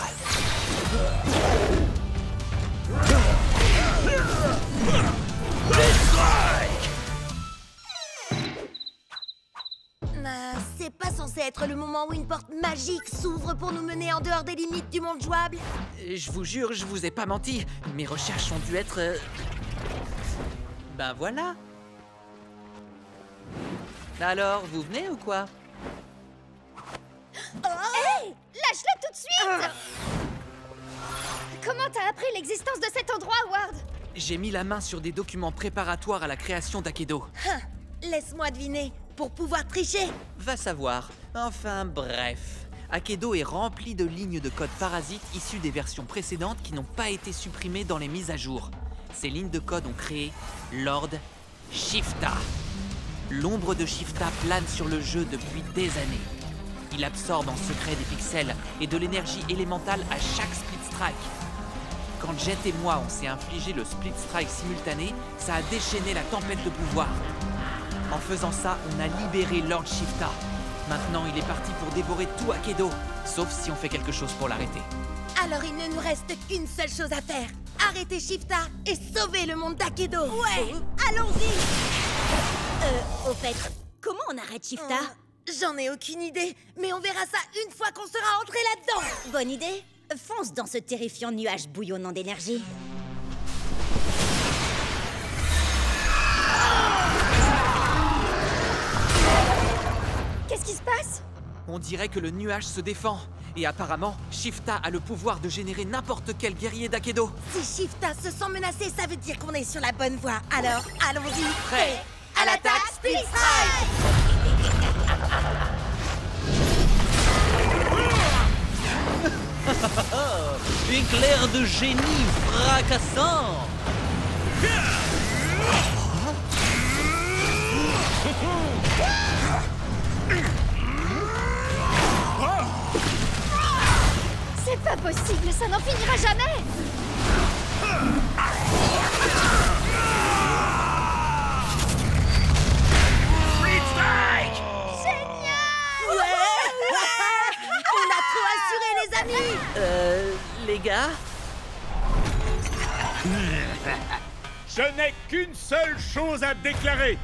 C'est pas censé être le moment où une porte magique s'ouvre pour nous mener en dehors des limites du monde jouable? Je vous jure, je vous ai pas menti. Mes recherches ont dû être... Ben voilà. Alors, vous venez ou quoi? Hey! Lâche-la tout de suite! Comment t'as appris l'existence de cet endroit, Ward? J'ai mis la main sur des documents préparatoires à la création d'Akedo. Laisse-moi deviner, pour pouvoir tricher. Va savoir. Enfin bref. Akedo est rempli de lignes de code parasites issues des versions précédentes qui n'ont pas été supprimées dans les mises à jour. Ces lignes de code ont créé Lord Shifta. L'ombre de Shifta plane sur le jeu depuis des années. Il absorbe en secret des pixels et de l'énergie élémentale à chaque split strike. Quand Jet et moi on s'est infligé le split strike simultané, ça a déchaîné la tempête de pouvoir. En faisant ça, on a libéré Lord Shifta. Maintenant, il est parti pour dévorer tout Akedo, sauf si on fait quelque chose pour l'arrêter. Alors il ne nous reste qu'une seule chose à faire. Arrêter Shifta et sauver le monde d'Akedo. Ouais, allons-y. Au fait, comment on arrête Shifta? J'en ai aucune idée, mais on verra ça une fois qu'on sera entré là-dedans. Bonne idée. Fonce dans ce terrifiant nuage bouillonnant d'énergie. Qu'est-ce qui se passe? On dirait que le nuage se défend. Et apparemment, Shifta a le pouvoir de générer n'importe quel guerrier d'Akedo. Si Shifta se sent menacé, ça veut dire qu'on est sur la bonne voie. Alors, allons-y. Prêt à l'attaque, Split Strike! Éclair de génie fracassant! C'est pas possible, ça n'en finira jamais! Split Strike! Génial! Ouais! On a trop assuré, les amis! Les gars? Je n'ai qu'une seule chose à déclarer.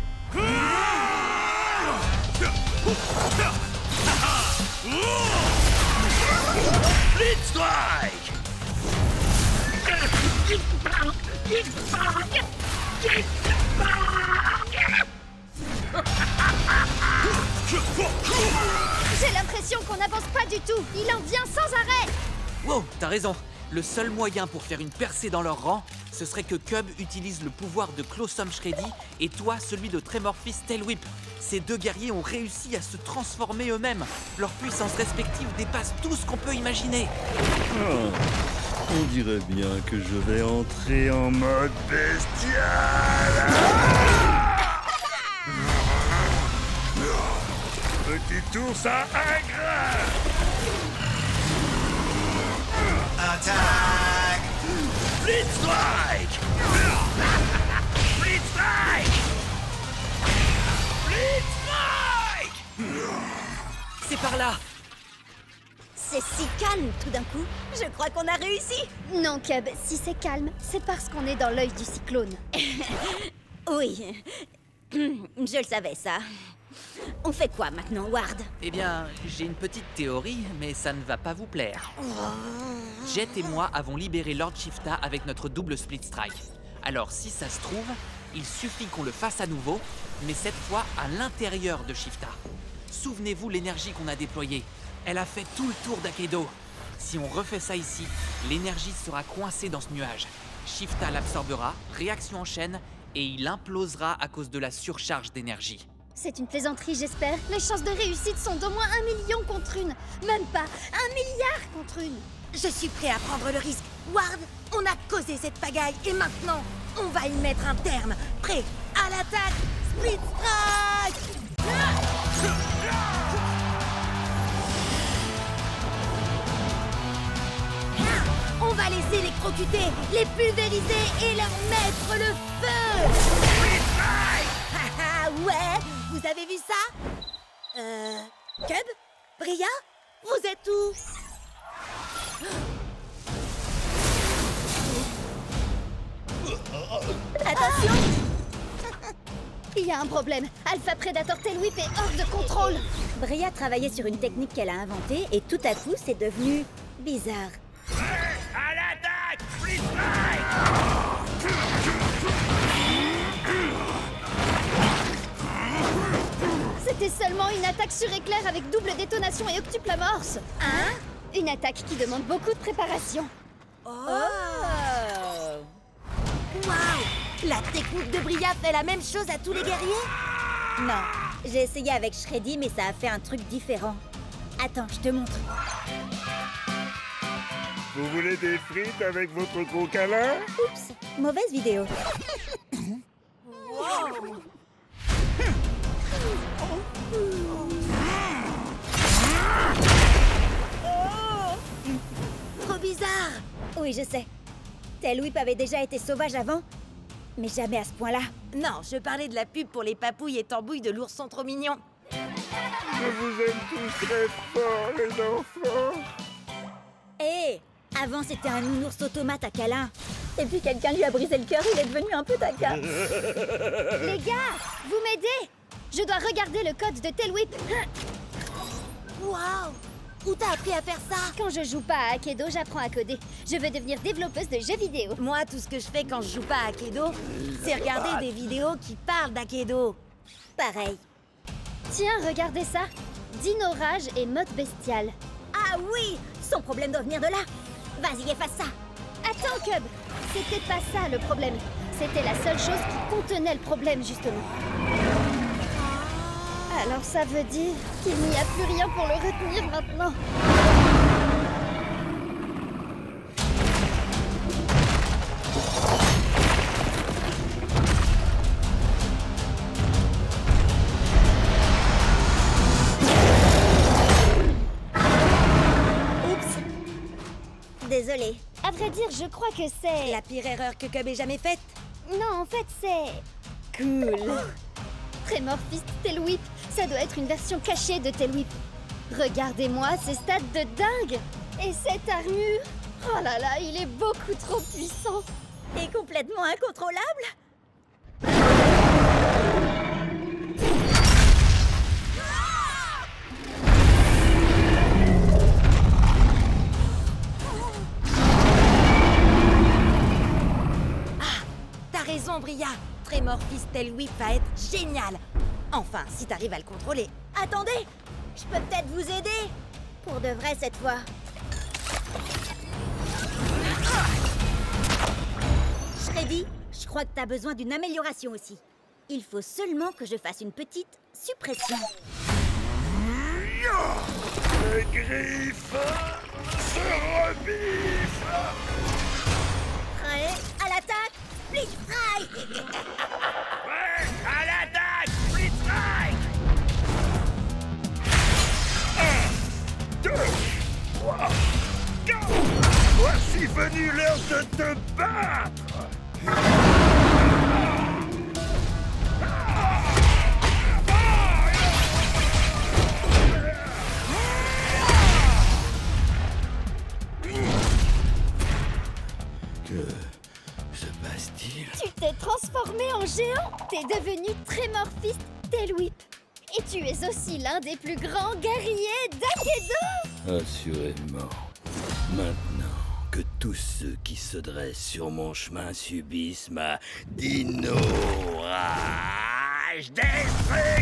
Split Strike! J'ai l'impression qu'on n'avance pas du tout. Il en vient sans arrêt. Wow, t'as raison. Le seul moyen pour faire une percée dans leur rang, ce serait que Cub utilise le pouvoir de Closum Shreddy et toi celui de Tremorphis Tail Whip. Ces deux guerriers ont réussi à se transformer eux-mêmes. Leurs puissances respectives dépassent tout ce qu'on peut imaginer. On dirait bien que je vais entrer en mode bestial. Petit ours à ingrat! Attaque! Split Strike! Split Strike! Split Strike! C'est par là! C'est si calme tout d'un coup. Je crois qu'on a réussi. Non, Cub, si c'est calme, c'est parce qu'on est dans l'œil du cyclone. Oui. Je le savais, ça. On fait quoi maintenant, Ward? Eh bien, j'ai une petite théorie, mais ça ne va pas vous plaire. Jet et moi avons libéré Lord Shifta avec notre double Split Strike. Alors, si ça se trouve, il suffit qu'on le fasse à nouveau, mais cette fois à l'intérieur de Shifta. Souvenez-vous l'énergie qu'on a déployée. Elle a fait tout le tour d'Akedo. Si on refait ça ici, l'énergie sera coincée dans ce nuage. Shifta l'absorbera, réaction en chaîne, et il implosera à cause de la surcharge d'énergie. C'est une plaisanterie, j'espère. Les chances de réussite sont d'au moins 1 million contre une. Même pas 1 milliard contre une. Je suis prêt à prendre le risque. Ward, on a causé cette pagaille et maintenant, on va y mettre un terme. Prêt à l'attaque, Split Strike! On va les électrocuter, les pulvériser et leur mettre le feu! Split Strike! Haha, ouais! Vous avez vu ça? Cub? Bria? Vous êtes où? Attention! Il y a un problème. Alpha Predator Tail Whip est hors de contrôle. Bria travaillait sur une technique qu'elle a inventée et tout à coup, c'est devenu bizarre. À l'attaque! Split Strike! C'était seulement une attaque sur éclair avec double détonation et octuple amorce. Hein? Une attaque qui demande beaucoup de préparation. Oh! Waouh! La technique de Bria fait la même chose à tous les guerriers? Non, j'ai essayé avec Shreddy, mais ça a fait un truc différent. Attends, je te montre. Vous voulez des frites avec votre gros câlin? Oups, mauvaise vidéo. Wow! Trop bizarre! Oui, je sais. Tail Whip avait déjà été sauvage avant, mais jamais à ce point-là. Non, je parlais de la pub pour les papouilles et tambouilles de l'ourson trop mignon. Je vous aime tous très fort, les enfants. Hé, avant c'était un nounours automate à câlin. Et puis quelqu'un lui a brisé le cœur, il est devenu un peu taquin. Les gars, vous m'aidez? Je dois regarder le code de Tail Whip. Waouh! Où t'as appris à faire ça? Quand je joue pas à Akedo, j'apprends à coder. Je veux devenir développeuse de jeux vidéo. Moi, tout ce que je fais quand je joue pas à Akedo, c'est regarder des vidéos qui parlent d'Akedo. Pareil. Tiens, regardez ça. Dino Rage et mode bestial. Ah oui! Son problème doit venir de là. Vas-y, efface ça. Attends, Cub. C'était pas ça le problème. C'était la seule chose qui contenait le problème, justement. Alors ça veut dire qu'il n'y a plus rien pour le retenir maintenant. Oups. Désolée. À vrai dire, je crois que c'est... La pire erreur que Cub ait jamais faite? Non, en fait, c'est... cool. Tremor Fist Tail Whip, ça doit être une version cachée de Tail Whip. Regardez-moi ces stats de dingue. Et cette armure, oh là là, il est beaucoup trop puissant. Et complètement incontrôlable. Ah, t'as raison, Bria. Tremor Fist Tail Whip va être génial. Enfin, si t'arrives à le contrôler. Attendez, je peux peut-être vous aider. Pour de vrai cette fois. Shreddy, je crois que t'as besoin d'une amélioration aussi. Il faut seulement que je fasse une petite suppression. Les griffes se rebiffent. Prêt à l'attaque, Split Strike. Ouais, à l'attaque, Split Strike. 1, 2, 3, 4. Voici venue l'heure de te battre. Que se passe-t-il? Tu t'es transformé en géant. T'es devenu Tremor Fist Tail Whip. Et tu es aussi l'un des plus grands guerriers d'Akedo. Assurément. Maintenant que tous ceux qui se dressent sur mon chemin subissent ma Dino Rage destructrice.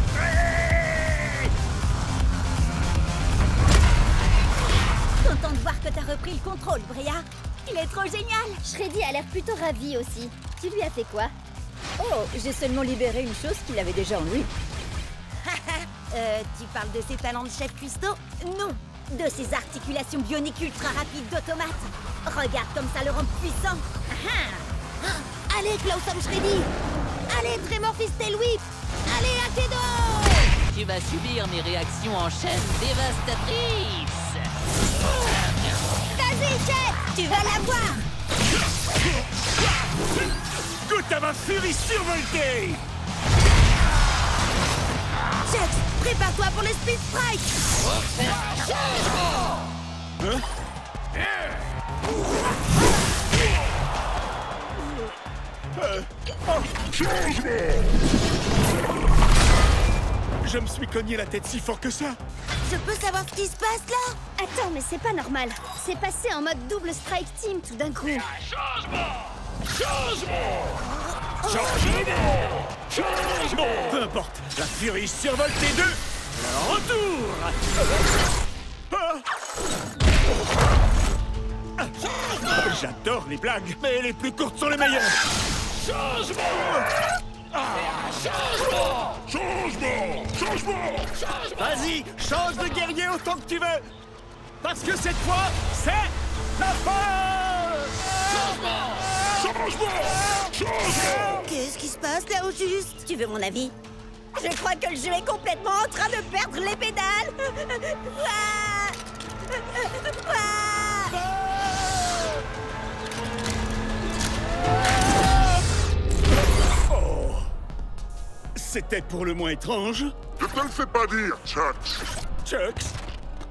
Content de voir que t'as repris le contrôle, Bria. Il est trop génial. Shreddy a l'air plutôt ravi aussi. Tu lui as fait quoi? Oh, j'ai seulement libéré une chose qu'il avait déjà en lui. Tu parles de ses talents de chef cuistot? Non, de ses articulations bioniques ultra rapides d'automate. Regarde comme ça le rend puissant. Allez, Klaus Shreddy! Allez, Tremorphis Tail Whip! Allez, Akedo! Tu vas subir mes réactions en chaîne dévastatrices. Vas-y, Jet! Tu vas l'avoir! Goûte à ma furie survoltée! Jet, prépare-toi pour les Speed Strike! Je me suis cogné la tête si fort que ça. Je peux savoir ce qui se passe là? Attends, mais c'est pas normal. C'est passé en mode double strike team tout d'un coup. Changement! Peu importe, la furie survoltée 2, le retour! J'adore les blagues, mais les plus courtes sont les meilleures! Changement! Changement! Vas-y, change de guerrier autant que tu veux! Parce que cette fois, c'est la fin! Changement! Qu'est-ce qui se passe là au juste? Tu veux mon avis? Je crois que le jeu est complètement en train de perdre les pédales. Oh! C'était pour le moins étrange. Ne te le fais pas dire, Chucks. Chucks?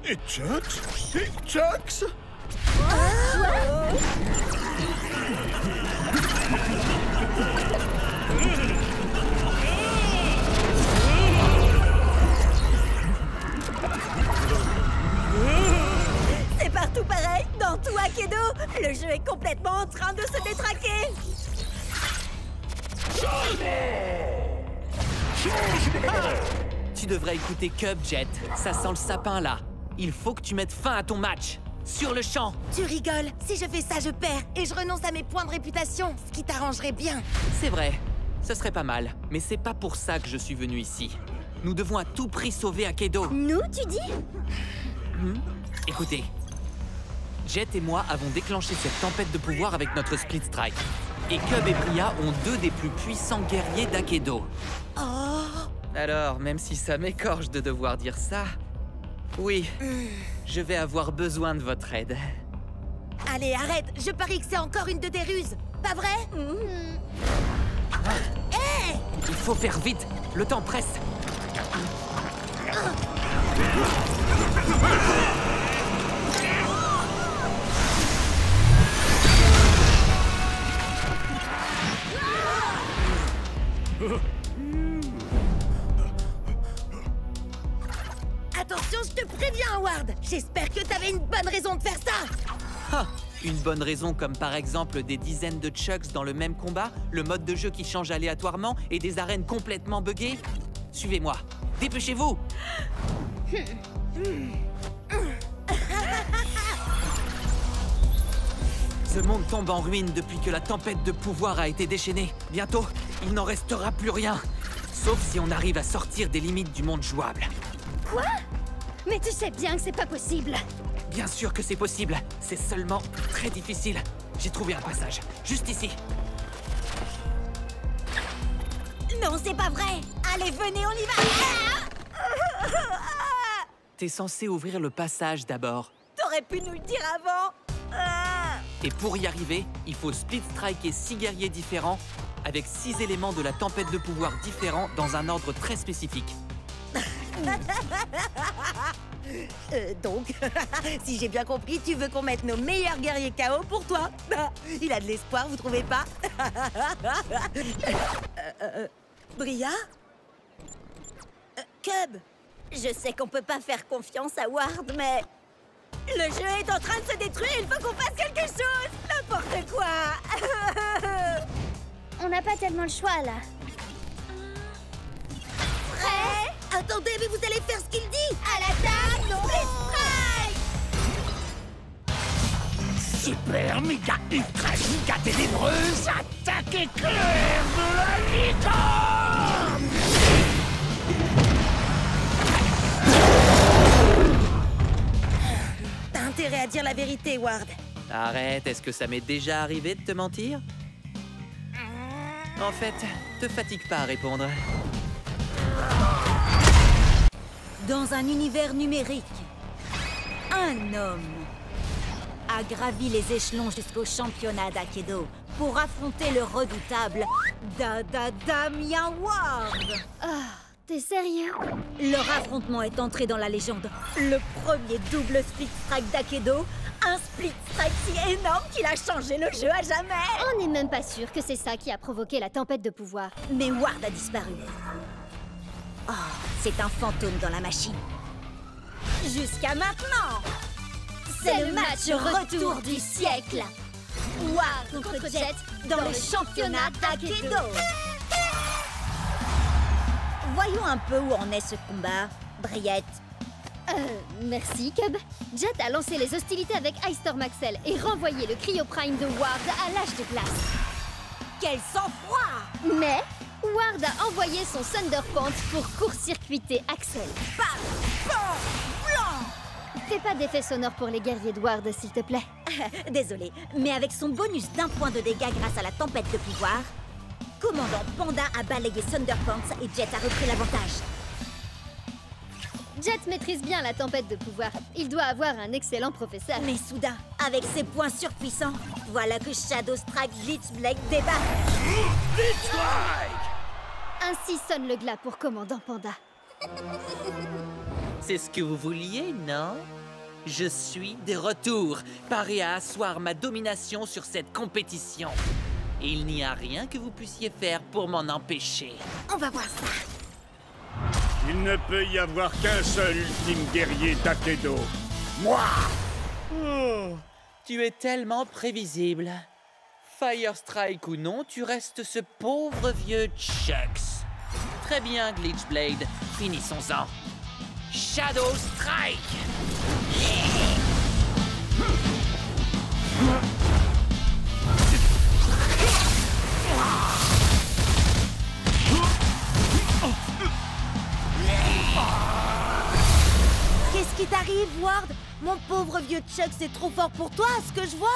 Et Chucks? Et Chucks? C'est partout pareil, dans tout Akedo. Le jeu est complètement en train de se détraquer. Tu devrais écouter Cub, Jet. Ça sent le sapin, là. Il faut que tu mettes fin à ton match. Sur le champ. Tu rigoles. Si je fais ça, je perds. Et je renonce à mes points de réputation. Ce qui t'arrangerait bien. C'est vrai. Ce serait pas mal. Mais c'est pas pour ça que je suis venu ici. Nous devons à tout prix sauver Akedo. Nous, tu dis? Écoutez. Jet et moi avons déclenché cette tempête de pouvoir avec notre Split Strike. Et Cub et Bria ont deux des plus puissants guerriers d'Akedo. Oh! Alors, même si ça m'écorche de devoir dire ça, oui, je vais avoir besoin de votre aide. Allez, arrête. Je parie que c'est encore une de tes ruses. Pas vrai? Hé! Il faut faire vite. Le temps presse. Attention, je te préviens, Howard. J'espère que t'avais une bonne raison de faire ça. Ah, une bonne raison comme par exemple des dizaines de Chucks dans le même combat, le mode de jeu qui change aléatoirement et des arènes complètement buggées. Suivez-moi. Dépêchez-vous. Ce monde tombe en ruine depuis que la tempête de pouvoir a été déchaînée. Bientôt, il n'en restera plus rien. Sauf si on arrive à sortir des limites du monde jouable. Quoi? Mais tu sais bien que c'est pas possible. Bien sûr que c'est possible. C'est seulement très difficile. J'ai trouvé un passage, juste ici. Non, c'est pas vrai. Allez, venez, on y va. T'es censé ouvrir le passage d'abord. T'aurais pu nous le dire avant. Et pour y arriver, il faut split striker 6 guerriers différents avec 6 éléments de la tempête de pouvoir différents dans un ordre très spécifique. Donc, si j'ai bien compris, tu veux qu'on mette nos meilleurs guerriers KO pour toi. Il a de l'espoir, vous trouvez pas? Bria? Cub? Je sais qu'on peut pas faire confiance à Ward, mais... Le jeu est en train de se détruire, il faut qu'on fasse quelque chose! N'importe quoi! On n'a pas tellement le choix, là. Prêt? Attendez, mais vous allez faire ce qu'il dit! À l'attaque, non! Super méga ultra giga ténébreuse, attaque éclair de la licorne! dire la vérité, Ward. Arrête, est-ce que ça m'est déjà arrivé de te mentir? En fait, te fatigue pas à répondre. Dans un univers numérique, un homme a gravi les échelons jusqu'au championnat d'Aikido pour affronter le redoutable Damien Ward. Ah, t'es sérieux? Leur affrontement est entré dans la légende. Le premier double split strike d'Aikido, un split strike si énorme qu'il a changé le jeu à jamais. On n'est même pas sûr que c'est ça qui a provoqué la tempête de pouvoir. Mais Ward a disparu. Oh, c'est un fantôme dans la machine. Jusqu'à maintenant. C'est le match retour du siècle. Ward contre Jet dans le championnat d'Aikido. Voyons un peu où en est ce combat, Briette. Merci, Cub. Jet a lancé les hostilités avec Ice Storm Axel et renvoyé le Cryo Prime de Ward à l'âge de glace. Quel sang-froid! Mais Ward a envoyé son Thunder Pants pour court-circuiter Axel. Bam! Bam! Blanc! Fais pas d'effet sonore pour les guerriers de Ward, s'il te plaît. Désolé, mais avec son bonus d'1 point de dégâts grâce à la tempête de pouvoir, Commandant Panda a balayé Thunder Pants et Jet a repris l'avantage. Jet maîtrise bien la tempête de pouvoir. Il doit avoir un excellent professeur. Mais soudain, avec ses points surpuissants, voilà que Shadow Strike Glitch Blade débarque. Glitch Strike! Ainsi sonne le glas pour Commandant Panda. C'est ce que vous vouliez, non? Je suis de retour, paré à asseoir ma domination sur cette compétition. Et il n'y a rien que vous puissiez faire pour m'en empêcher. On va voir ça. Il ne peut y avoir qu'un seul ultime guerrier d'Aikido. Moi! Oh, tu es tellement prévisible. Fire Strike ou non, tu restes ce pauvre vieux Chucks. Très bien, Glitchblade. Finissons-en. Shadow Strike! Qu'est-ce qui t'arrive, Ward? Mon pauvre vieux Chuck, c'est trop fort pour toi, ce que je vois.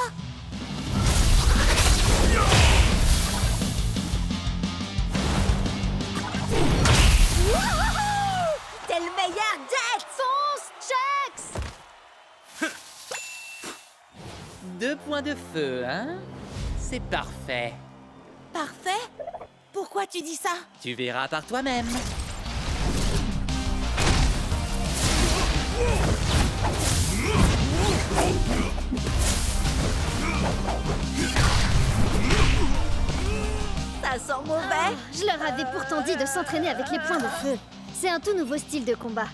Wouhou! T'es le meilleur, Jet! Fonce, Chucks! 2 points de feu, hein? C'est parfait. Parfait? Pourquoi tu dis ça? Tu verras par toi-même. Ça sent mauvais. Je leur avais pourtant dit de s'entraîner avec les points de feu. C'est un tout nouveau style de combat.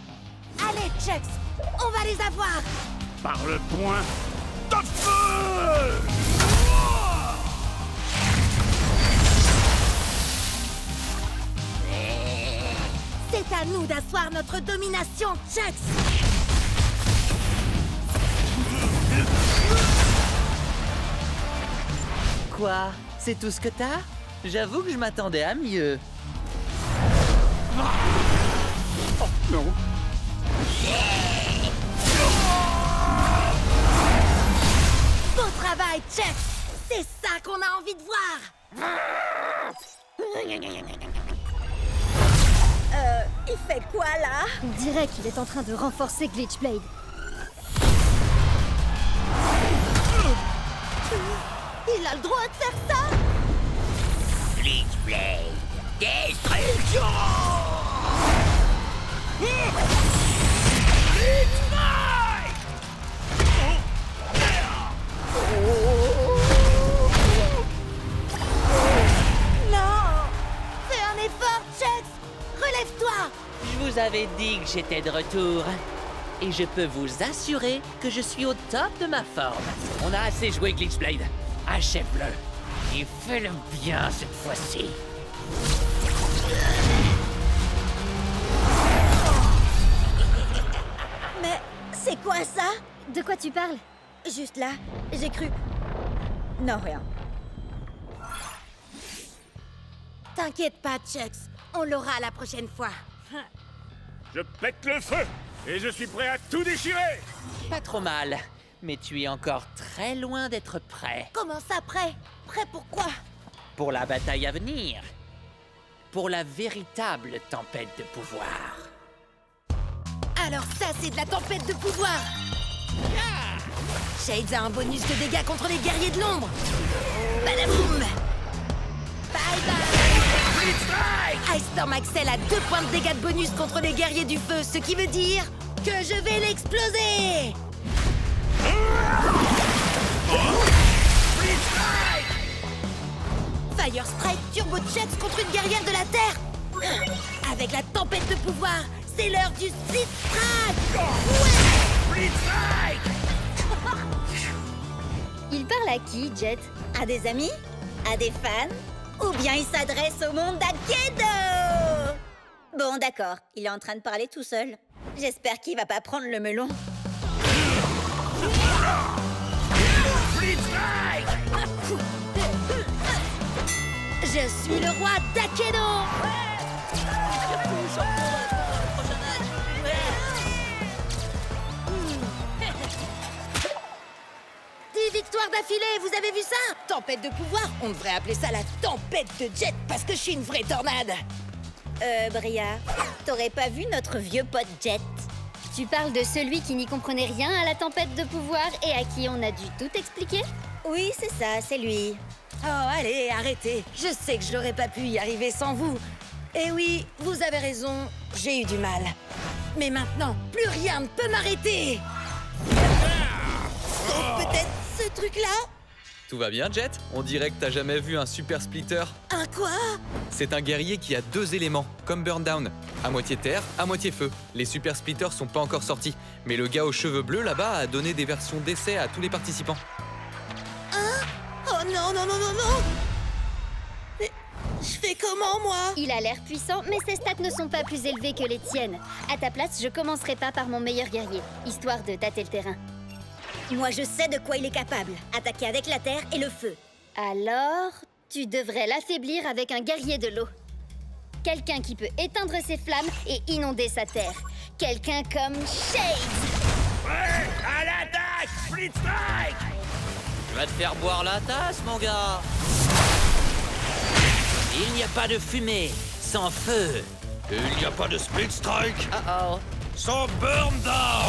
Allez, Chucks, on va les avoir. Par le point de feu! C'est à nous d'asseoir notre domination, Chucks. Quoi? C'est tout ce que t'as? J'avoue que je m'attendais à mieux. Oh, non. Beau travail, Chucks. C'est ça qu'on a envie de voir. Il fait quoi, là? On dirait qu'il est en train de renforcer Glitchblade. Il a le droit de faire ça? Glitchblade! Destruction! Non! Fais un effort, Chucks! Relève-toi! Je vous avais dit que j'étais de retour. Et je peux vous assurer que je suis au top de ma forme. On a assez joué, Glitchblade. Achève-le. Et fais-le bien cette fois-ci. Mais c'est quoi ça? De quoi tu parles? Juste là, j'ai cru... Non, rien. T'inquiète pas, Chucks. On l'aura la prochaine fois. Je pète le feu et je suis prêt à tout déchirer. Pas trop mal. Mais tu es encore très loin d'être prêt. Comment ça, prêt? Prêt pour quoi? Pour la bataille à venir. Pour la véritable tempête de pouvoir. Alors ça, c'est de la tempête de pouvoir. Shades a un bonus de dégâts contre les guerriers de l'ombre. Badaboum. Bye bye. Ice Storm Axel a 2 points de dégâts de bonus contre les guerriers du feu, ce qui veut dire que je vais l'exploser. Fire Strike Turbo Chucks contre une guerrière de la Terre. Avec la tempête de pouvoir, c'est l'heure du Split Strike. Ouais. Split Strike. Il parle à qui, Jet? À des amis? À des fans? Ou bien il s'adresse au monde d'Akedo? Bon, d'accord, il est en train de parler tout seul. J'espère qu'il va pas prendre le melon. Je suis le roi d'Akedo. Victoire d'affilée, vous avez vu ça? Tempête de pouvoir, on devrait appeler ça la tempête de Jet parce que je suis une vraie tornade. Bria, t'aurais pas vu notre vieux pote Jet? Tu parles de celui qui n'y comprenait rien à la tempête de pouvoir et à qui on a dû tout expliquer? Oui, c'est ça, c'est lui. Oh, allez, arrêtez. Je sais que je n'aurais pas pu y arriver sans vous. Et oui, vous avez raison, j'ai eu du mal. Mais maintenant, plus rien ne peut m'arrêter. C'est peut-être ce truc-là? Tout va bien, Jet? On dirait que t'as jamais vu un super splitter. Un quoi? C'est un guerrier qui a 2 éléments, comme Burndown. À moitié terre, à moitié feu. Les super splitters sont pas encore sortis, mais le gars aux cheveux bleus là-bas a donné des versions d'essai à tous les participants. Hein? Oh non, non, non, non, non! Mais je fais comment, moi? Il a l'air puissant, mais ses stats ne sont pas plus élevées que les tiennes. À ta place, je commencerai pas par mon meilleur guerrier, histoire de tâter le terrain. Moi, je sais de quoi il est capable. Attaquer avec la terre et le feu. Alors, tu devrais l'affaiblir avec un guerrier de l'eau. Quelqu'un qui peut éteindre ses flammes et inonder sa terre. Quelqu'un comme Shades. Ouais, à l'attaque! Split Strike! Je vais te faire boire la tasse, mon gars. Il n'y a pas de fumée sans feu. Il n'y a pas de Split Strike Oh-oh. sans Burn Down!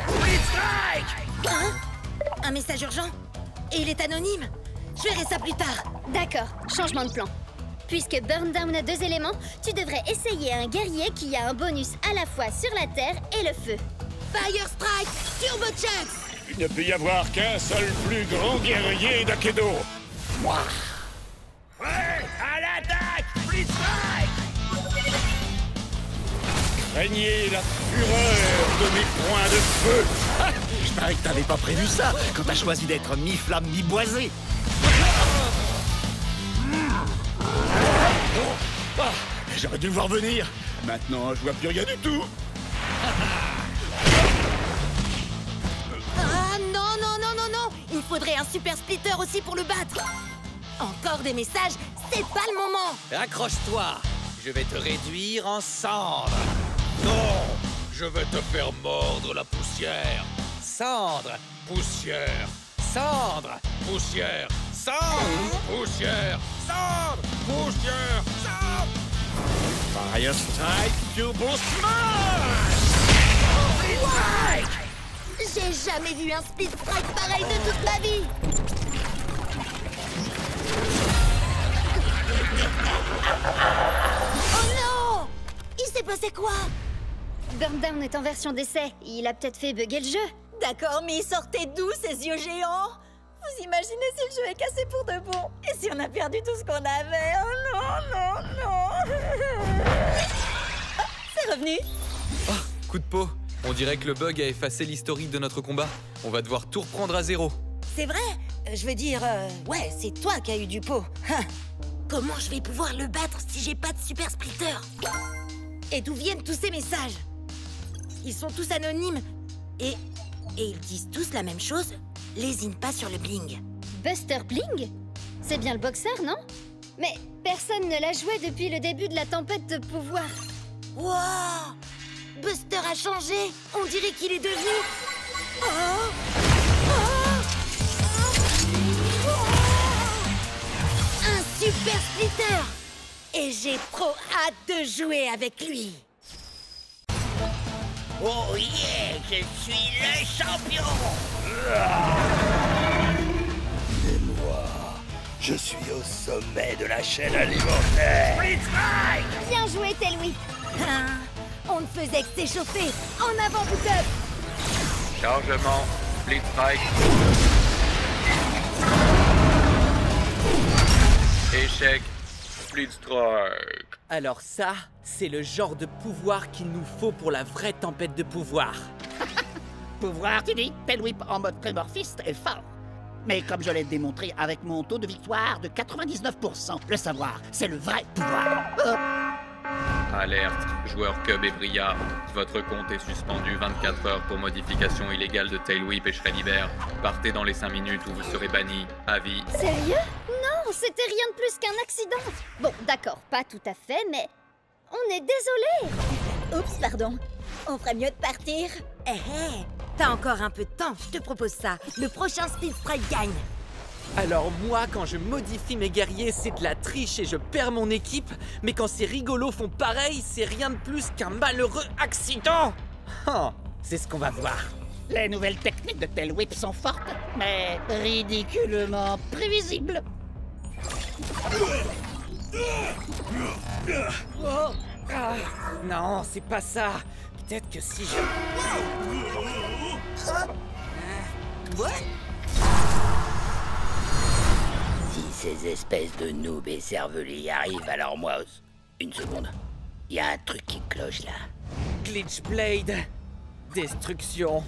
Split Strike! Hein? Un message urgent? Et il est anonyme? Je verrai ça plus tard. D'accord, changement de plan. Puisque Burndown a 2 éléments, tu devrais essayer un guerrier qui a un bonus à la fois sur la terre et le feu. Fire Strike Turbo Chucks! Il ne peut y avoir qu'un seul plus grand guerrier d'Akedo. Moi. Ouais, à l'attaque! Split Strike! Craignez la fureur de mes points de feu. Ah, je parie que t'avais pas prévu ça quand t'as choisi d'être mi-flamme, mi-boisé. Ah, j'aurais dû le voir venir. Maintenant, je vois plus rien du tout. Ah non, non, non, non, non! Il faudrait un super splitter aussi pour le battre. Encore des messages, c'est pas le moment. Accroche-toi, je vais te réduire en cendres. Non, je vais te faire mordre la poussière. Cendre, poussière, cendre, poussière, cendre, poussière, cendre, poussière, cendre. Fire Strike Turbo Smash! J'ai jamais vu un split strike pareil de toute ma vie. Oh non! Il s'est passé quoi? Burndown est en version d'essai. Il a peut-être fait bugger le jeu. D'accord, mais il sortait d'où ces yeux géants? Vous imaginez si le jeu est cassé pour de bon? Et si on a perdu tout ce qu'on avait? Oh non, non, non! Oh, c'est revenu! Oh, coup de peau. On dirait que le bug a effacé l'historique de notre combat. On va devoir tout reprendre à zéro. C'est vrai? Je veux dire, ouais, c'est toi qui as eu du pot. Hein. Comment je vais pouvoir le battre si j'ai pas de super splitter? Et d'où viennent tous ces messages? Ils sont tous anonymes. Et ils disent tous la même chose. Lésine pas sur le bling. Buster Bling? C'est bien le boxeur, non? Mais personne ne l'a joué depuis le début de la tempête de pouvoir. Wow! Buster a changé. On dirait qu'il est devenu Un super splitter! Et j'ai trop hâte de jouer avec lui! Oh yeah, je suis le champion! Et moi, je suis au sommet de la chaîne alimentaire. Bien joué, Tailwhip! On ne faisait que s'échauffer! En avant, Boot-Up! Chargement, Split Strike. Échec, Split Strike. Alors ça, c'est le genre de pouvoir qu'il nous faut pour la vraie tempête de pouvoir. Pouvoir, tu dis? Tailwhip en mode prémorphiste est fort. Mais comme je l'ai démontré avec mon taux de victoire de 99%, le savoir, c'est le vrai pouvoir. Alerte, joueur Cub et Bria. Votre compte est suspendu 24 heures pour modification illégale de Tailwhip et Shreddibear. Partez dans les 5 minutes où vous serez banni. À vie. Sérieux? Non, c'était rien de plus qu'un accident. Bon, d'accord, pas tout à fait, mais on est désolé. Oups, pardon. On ferait mieux de partir. Eh, t'as encore un peu de temps, je te propose ça. Le prochain Speed Strike gagne. Alors moi, quand je modifie mes guerriers, c'est de la triche et je perds mon équipe. Mais quand ces rigolos font pareil, c'est rien de plus qu'un malheureux accident. Oh, c'est ce qu'on va voir. Les nouvelles techniques de Tailwhip sont fortes, mais ridiculement prévisibles. Oh. Ah, non, c'est pas ça. Peut-être que si je... Si ces espèces de noobs et cervelés y arrivent, alors moi... Une seconde. Il y a un truc qui cloche là. Glitch Blade. Destruction.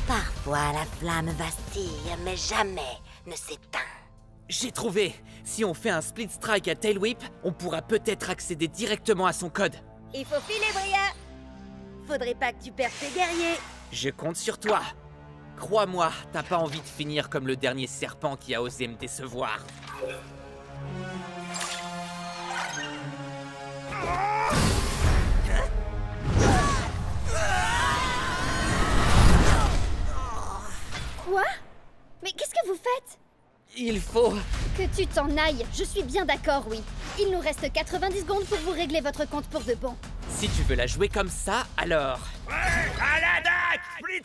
Parfois, la flamme vacille, mais jamais ne s'éteint. J'ai trouvé. Si on fait un Split Strike à Tailwhip, on pourra peut-être accéder directement à son code. Il faut filer, Bria. Faudrait pas que tu perdes tes guerriers. Je compte sur toi. Crois-moi, t'as pas envie de finir comme le dernier serpent qui a osé me décevoir. Quoi? Mais qu'est-ce que vous faites? Il faut... Que tu t'en ailles, je suis bien d'accord, oui. Il nous reste 90 secondes pour vous régler votre compte pour de bon. Si tu veux la jouer comme ça, alors... À la DAC! Split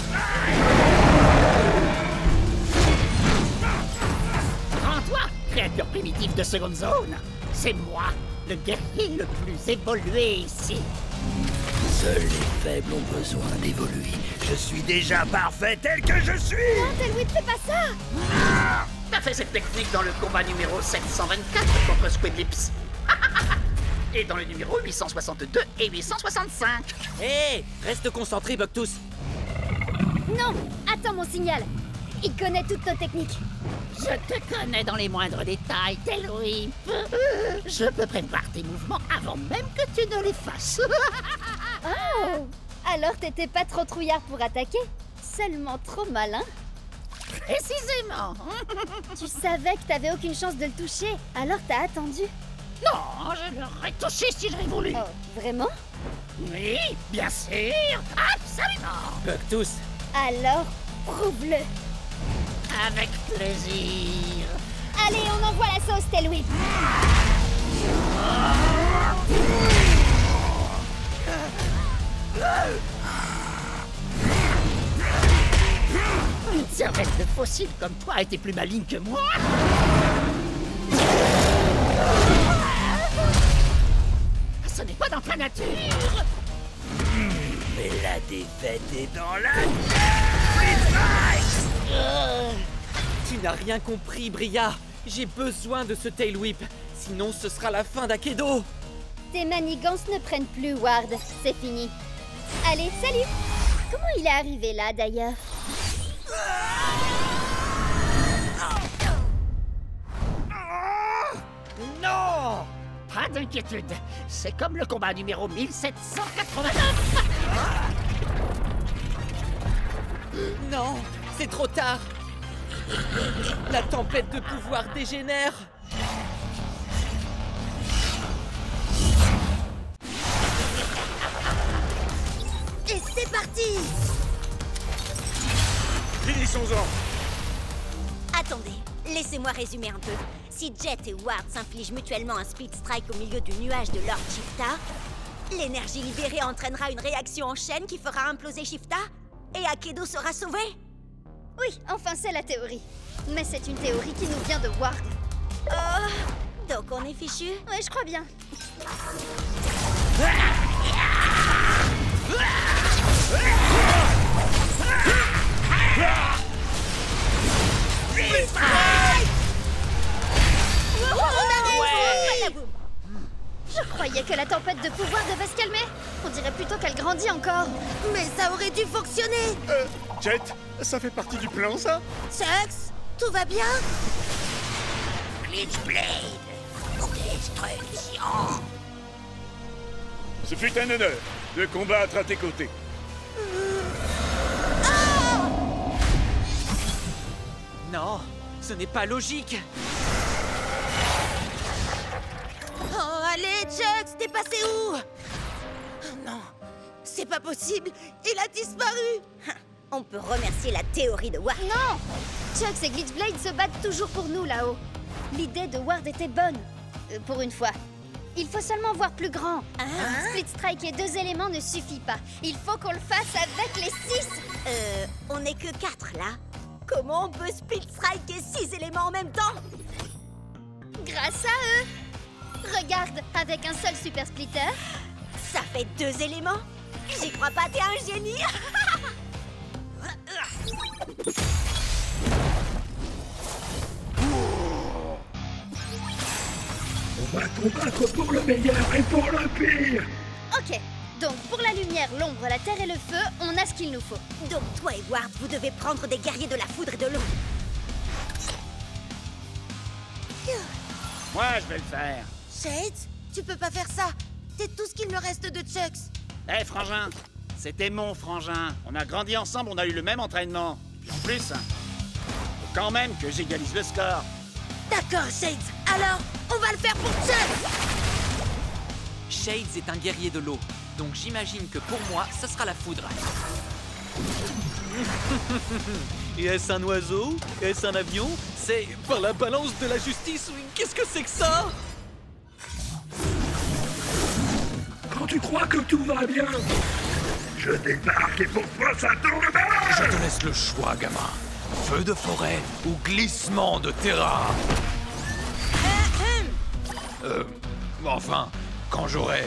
Rends-toi, créature primitive de seconde zone. C'est moi, le guerrier le plus évolué ici. Seuls les faibles ont besoin d'évoluer. Je suis déjà parfait tel que je suis. Non, Tailwhip, fais pas ça. T'as fait cette technique dans le combat numéro 724 contre Squidlips. Et dans le numéro 862 et 865. Hé, reste concentré, Bucktooth. Non, attends mon signal. Il connaît toutes nos techniques. Je te connais dans les moindres détails, Tailwhip. Je peux prévoir tes mouvements avant même que tu ne les fasses. Oh, alors t'étais pas trop trouillard pour attaquer, seulement trop malin. Précisément. Tu savais que t'avais aucune chance de le toucher, alors t'as attendu. Non, je l'aurais touché si j'avais voulu. Oh, vraiment? Oui, bien sûr, absolument. Bucktooth. Alors, prouve-le. Avec plaisir. Allez, on envoie la sauce, Tailwhip. Une cervelle de fossile comme toi était plus maligne que moi. Ce n'est pas dans ta nature. Mais la défaite est dans la... Tu n'as rien compris, Bria. J'ai besoin de ce Tailwhip. Sinon, ce sera la fin d'Akedo. Tes manigances ne prennent plus, Ward. C'est fini. Allez, salut. Comment il est arrivé là, d'ailleurs? Non! Pas d'inquiétude. C'est comme le combat numéro 1789. Non, c'est trop tard. La tempête de pouvoir dégénère. Et c'est parti! Finissons-en. Attendez, laissez-moi résumer un peu. Si Jet et Ward s'infligent mutuellement un Split Strike au milieu du nuage de Lord Shifta, l'énergie libérée entraînera une réaction en chaîne qui fera imploser Shifta et Akedo sera sauvé. Oui, enfin c'est la théorie. Mais c'est une théorie qui nous vient de Ward. Oh, donc on est fichu? Ouais, je crois bien. Je croyais que la tempête de pouvoir devait se calmer. On dirait plutôt qu'elle grandit encore. Mais ça aurait dû fonctionner! Jet, ça fait partie du plan, ça? Chucks, tout va bien? Glitchblade, destruction. Ce fut un honneur de combattre à tes côtés. Non, ce n'est pas logique. Oh, allez, Chucks, t'es passé où? Oh, non, c'est pas possible, il a disparu. On peut remercier la théorie de Ward. Non! Chucks et Glitchblade se battent toujours pour nous là-haut. L'idée de Ward était bonne. Pour une fois. Il faut seulement voir plus grand. Split Strike et 2 éléments ne suffit pas. Il faut qu'on le fasse avec les 6. On n'est que 4 là. Comment on peut Split Strike et 6 éléments en même temps? Grâce à eux. Regarde, avec un seul Super Splitter. Ça fait 2 éléments? J'y crois pas, t'es un génie. On va combattre pour le meilleur et pour le pire. Ok, donc pour la lumière, l'ombre, la terre et le feu, on a ce qu'il nous faut. Donc toi et Ward, vous devez prendre des guerriers de la foudre et de l'eau. Moi, je vais le faire. Shades, tu peux pas faire ça. C'est tout ce qu'il me reste de Chucks. Hé, frangin, c'était mon frangin. On a grandi ensemble, on a eu le même entraînement. En plus, faut quand même que j'égalise le score. D'accord, Shades. Alors, on va le faire pour Chucks. Shades est un guerrier de l'eau, donc j'imagine que pour moi, ce sera la foudre. Est-ce un oiseau? Est-ce un avion? C'est par la balance de la justice? Qu'est-ce que c'est que ça? Quand tu crois que tout va bien, je débarque et pourquoi ça tourne mal? Je te laisse le choix, gamin. Feu de forêt ou glissement de terrain? Enfin, quand j'aurai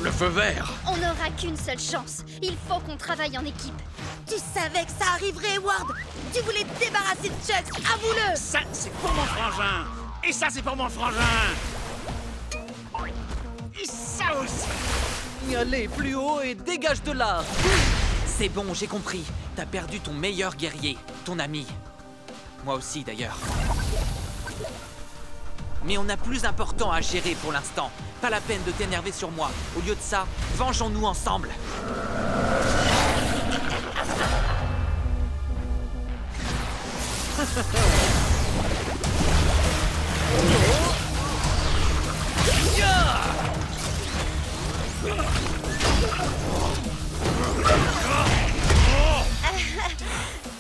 le feu vert. On n'aura qu'une seule chance. Il faut qu'on travaille en équipe. Tu savais que ça arriverait, Ward. Tu voulais te débarrasser de Chucks, avoue-le. Ça, c'est pour mon frangin. Et ça, c'est pour mon frangin. Et ça aussi. Allez, plus haut et dégage de là. C'est bon, j'ai compris. T'as perdu ton meilleur guerrier, ton ami. Moi aussi, d'ailleurs. Mais on a plus important à gérer pour l'instant. Pas la peine de t'énerver sur moi. Au lieu de ça, vengeons-nous ensemble.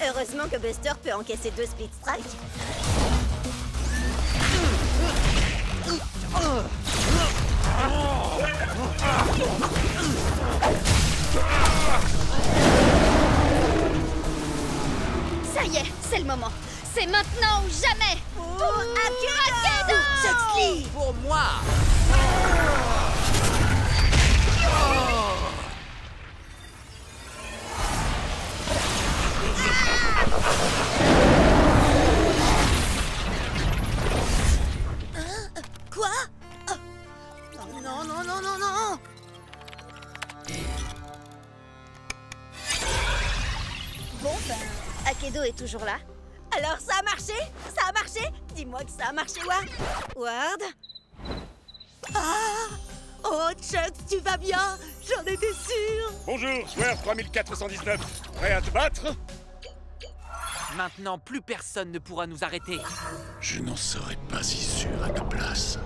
Heureusement que Buster peut encaisser 2 Split Strike. Ça y est, c'est le moment. C'est maintenant ou jamais. Pour Akedo! Chucks, pour moi. Quoi? Oh. Non, non, non, non, non. Bon, ben, Akedo est toujours là. Alors ça a marché? Ça a marché? Dis-moi que ça a marché, Ward. Ward? Ah! Oh, Chuck, tu vas bien? J'en étais sûre. Bonjour, joueur 3419. Prêt à te battre? Maintenant, plus personne ne pourra nous arrêter. Je n'en serais pas si sûr à ta place.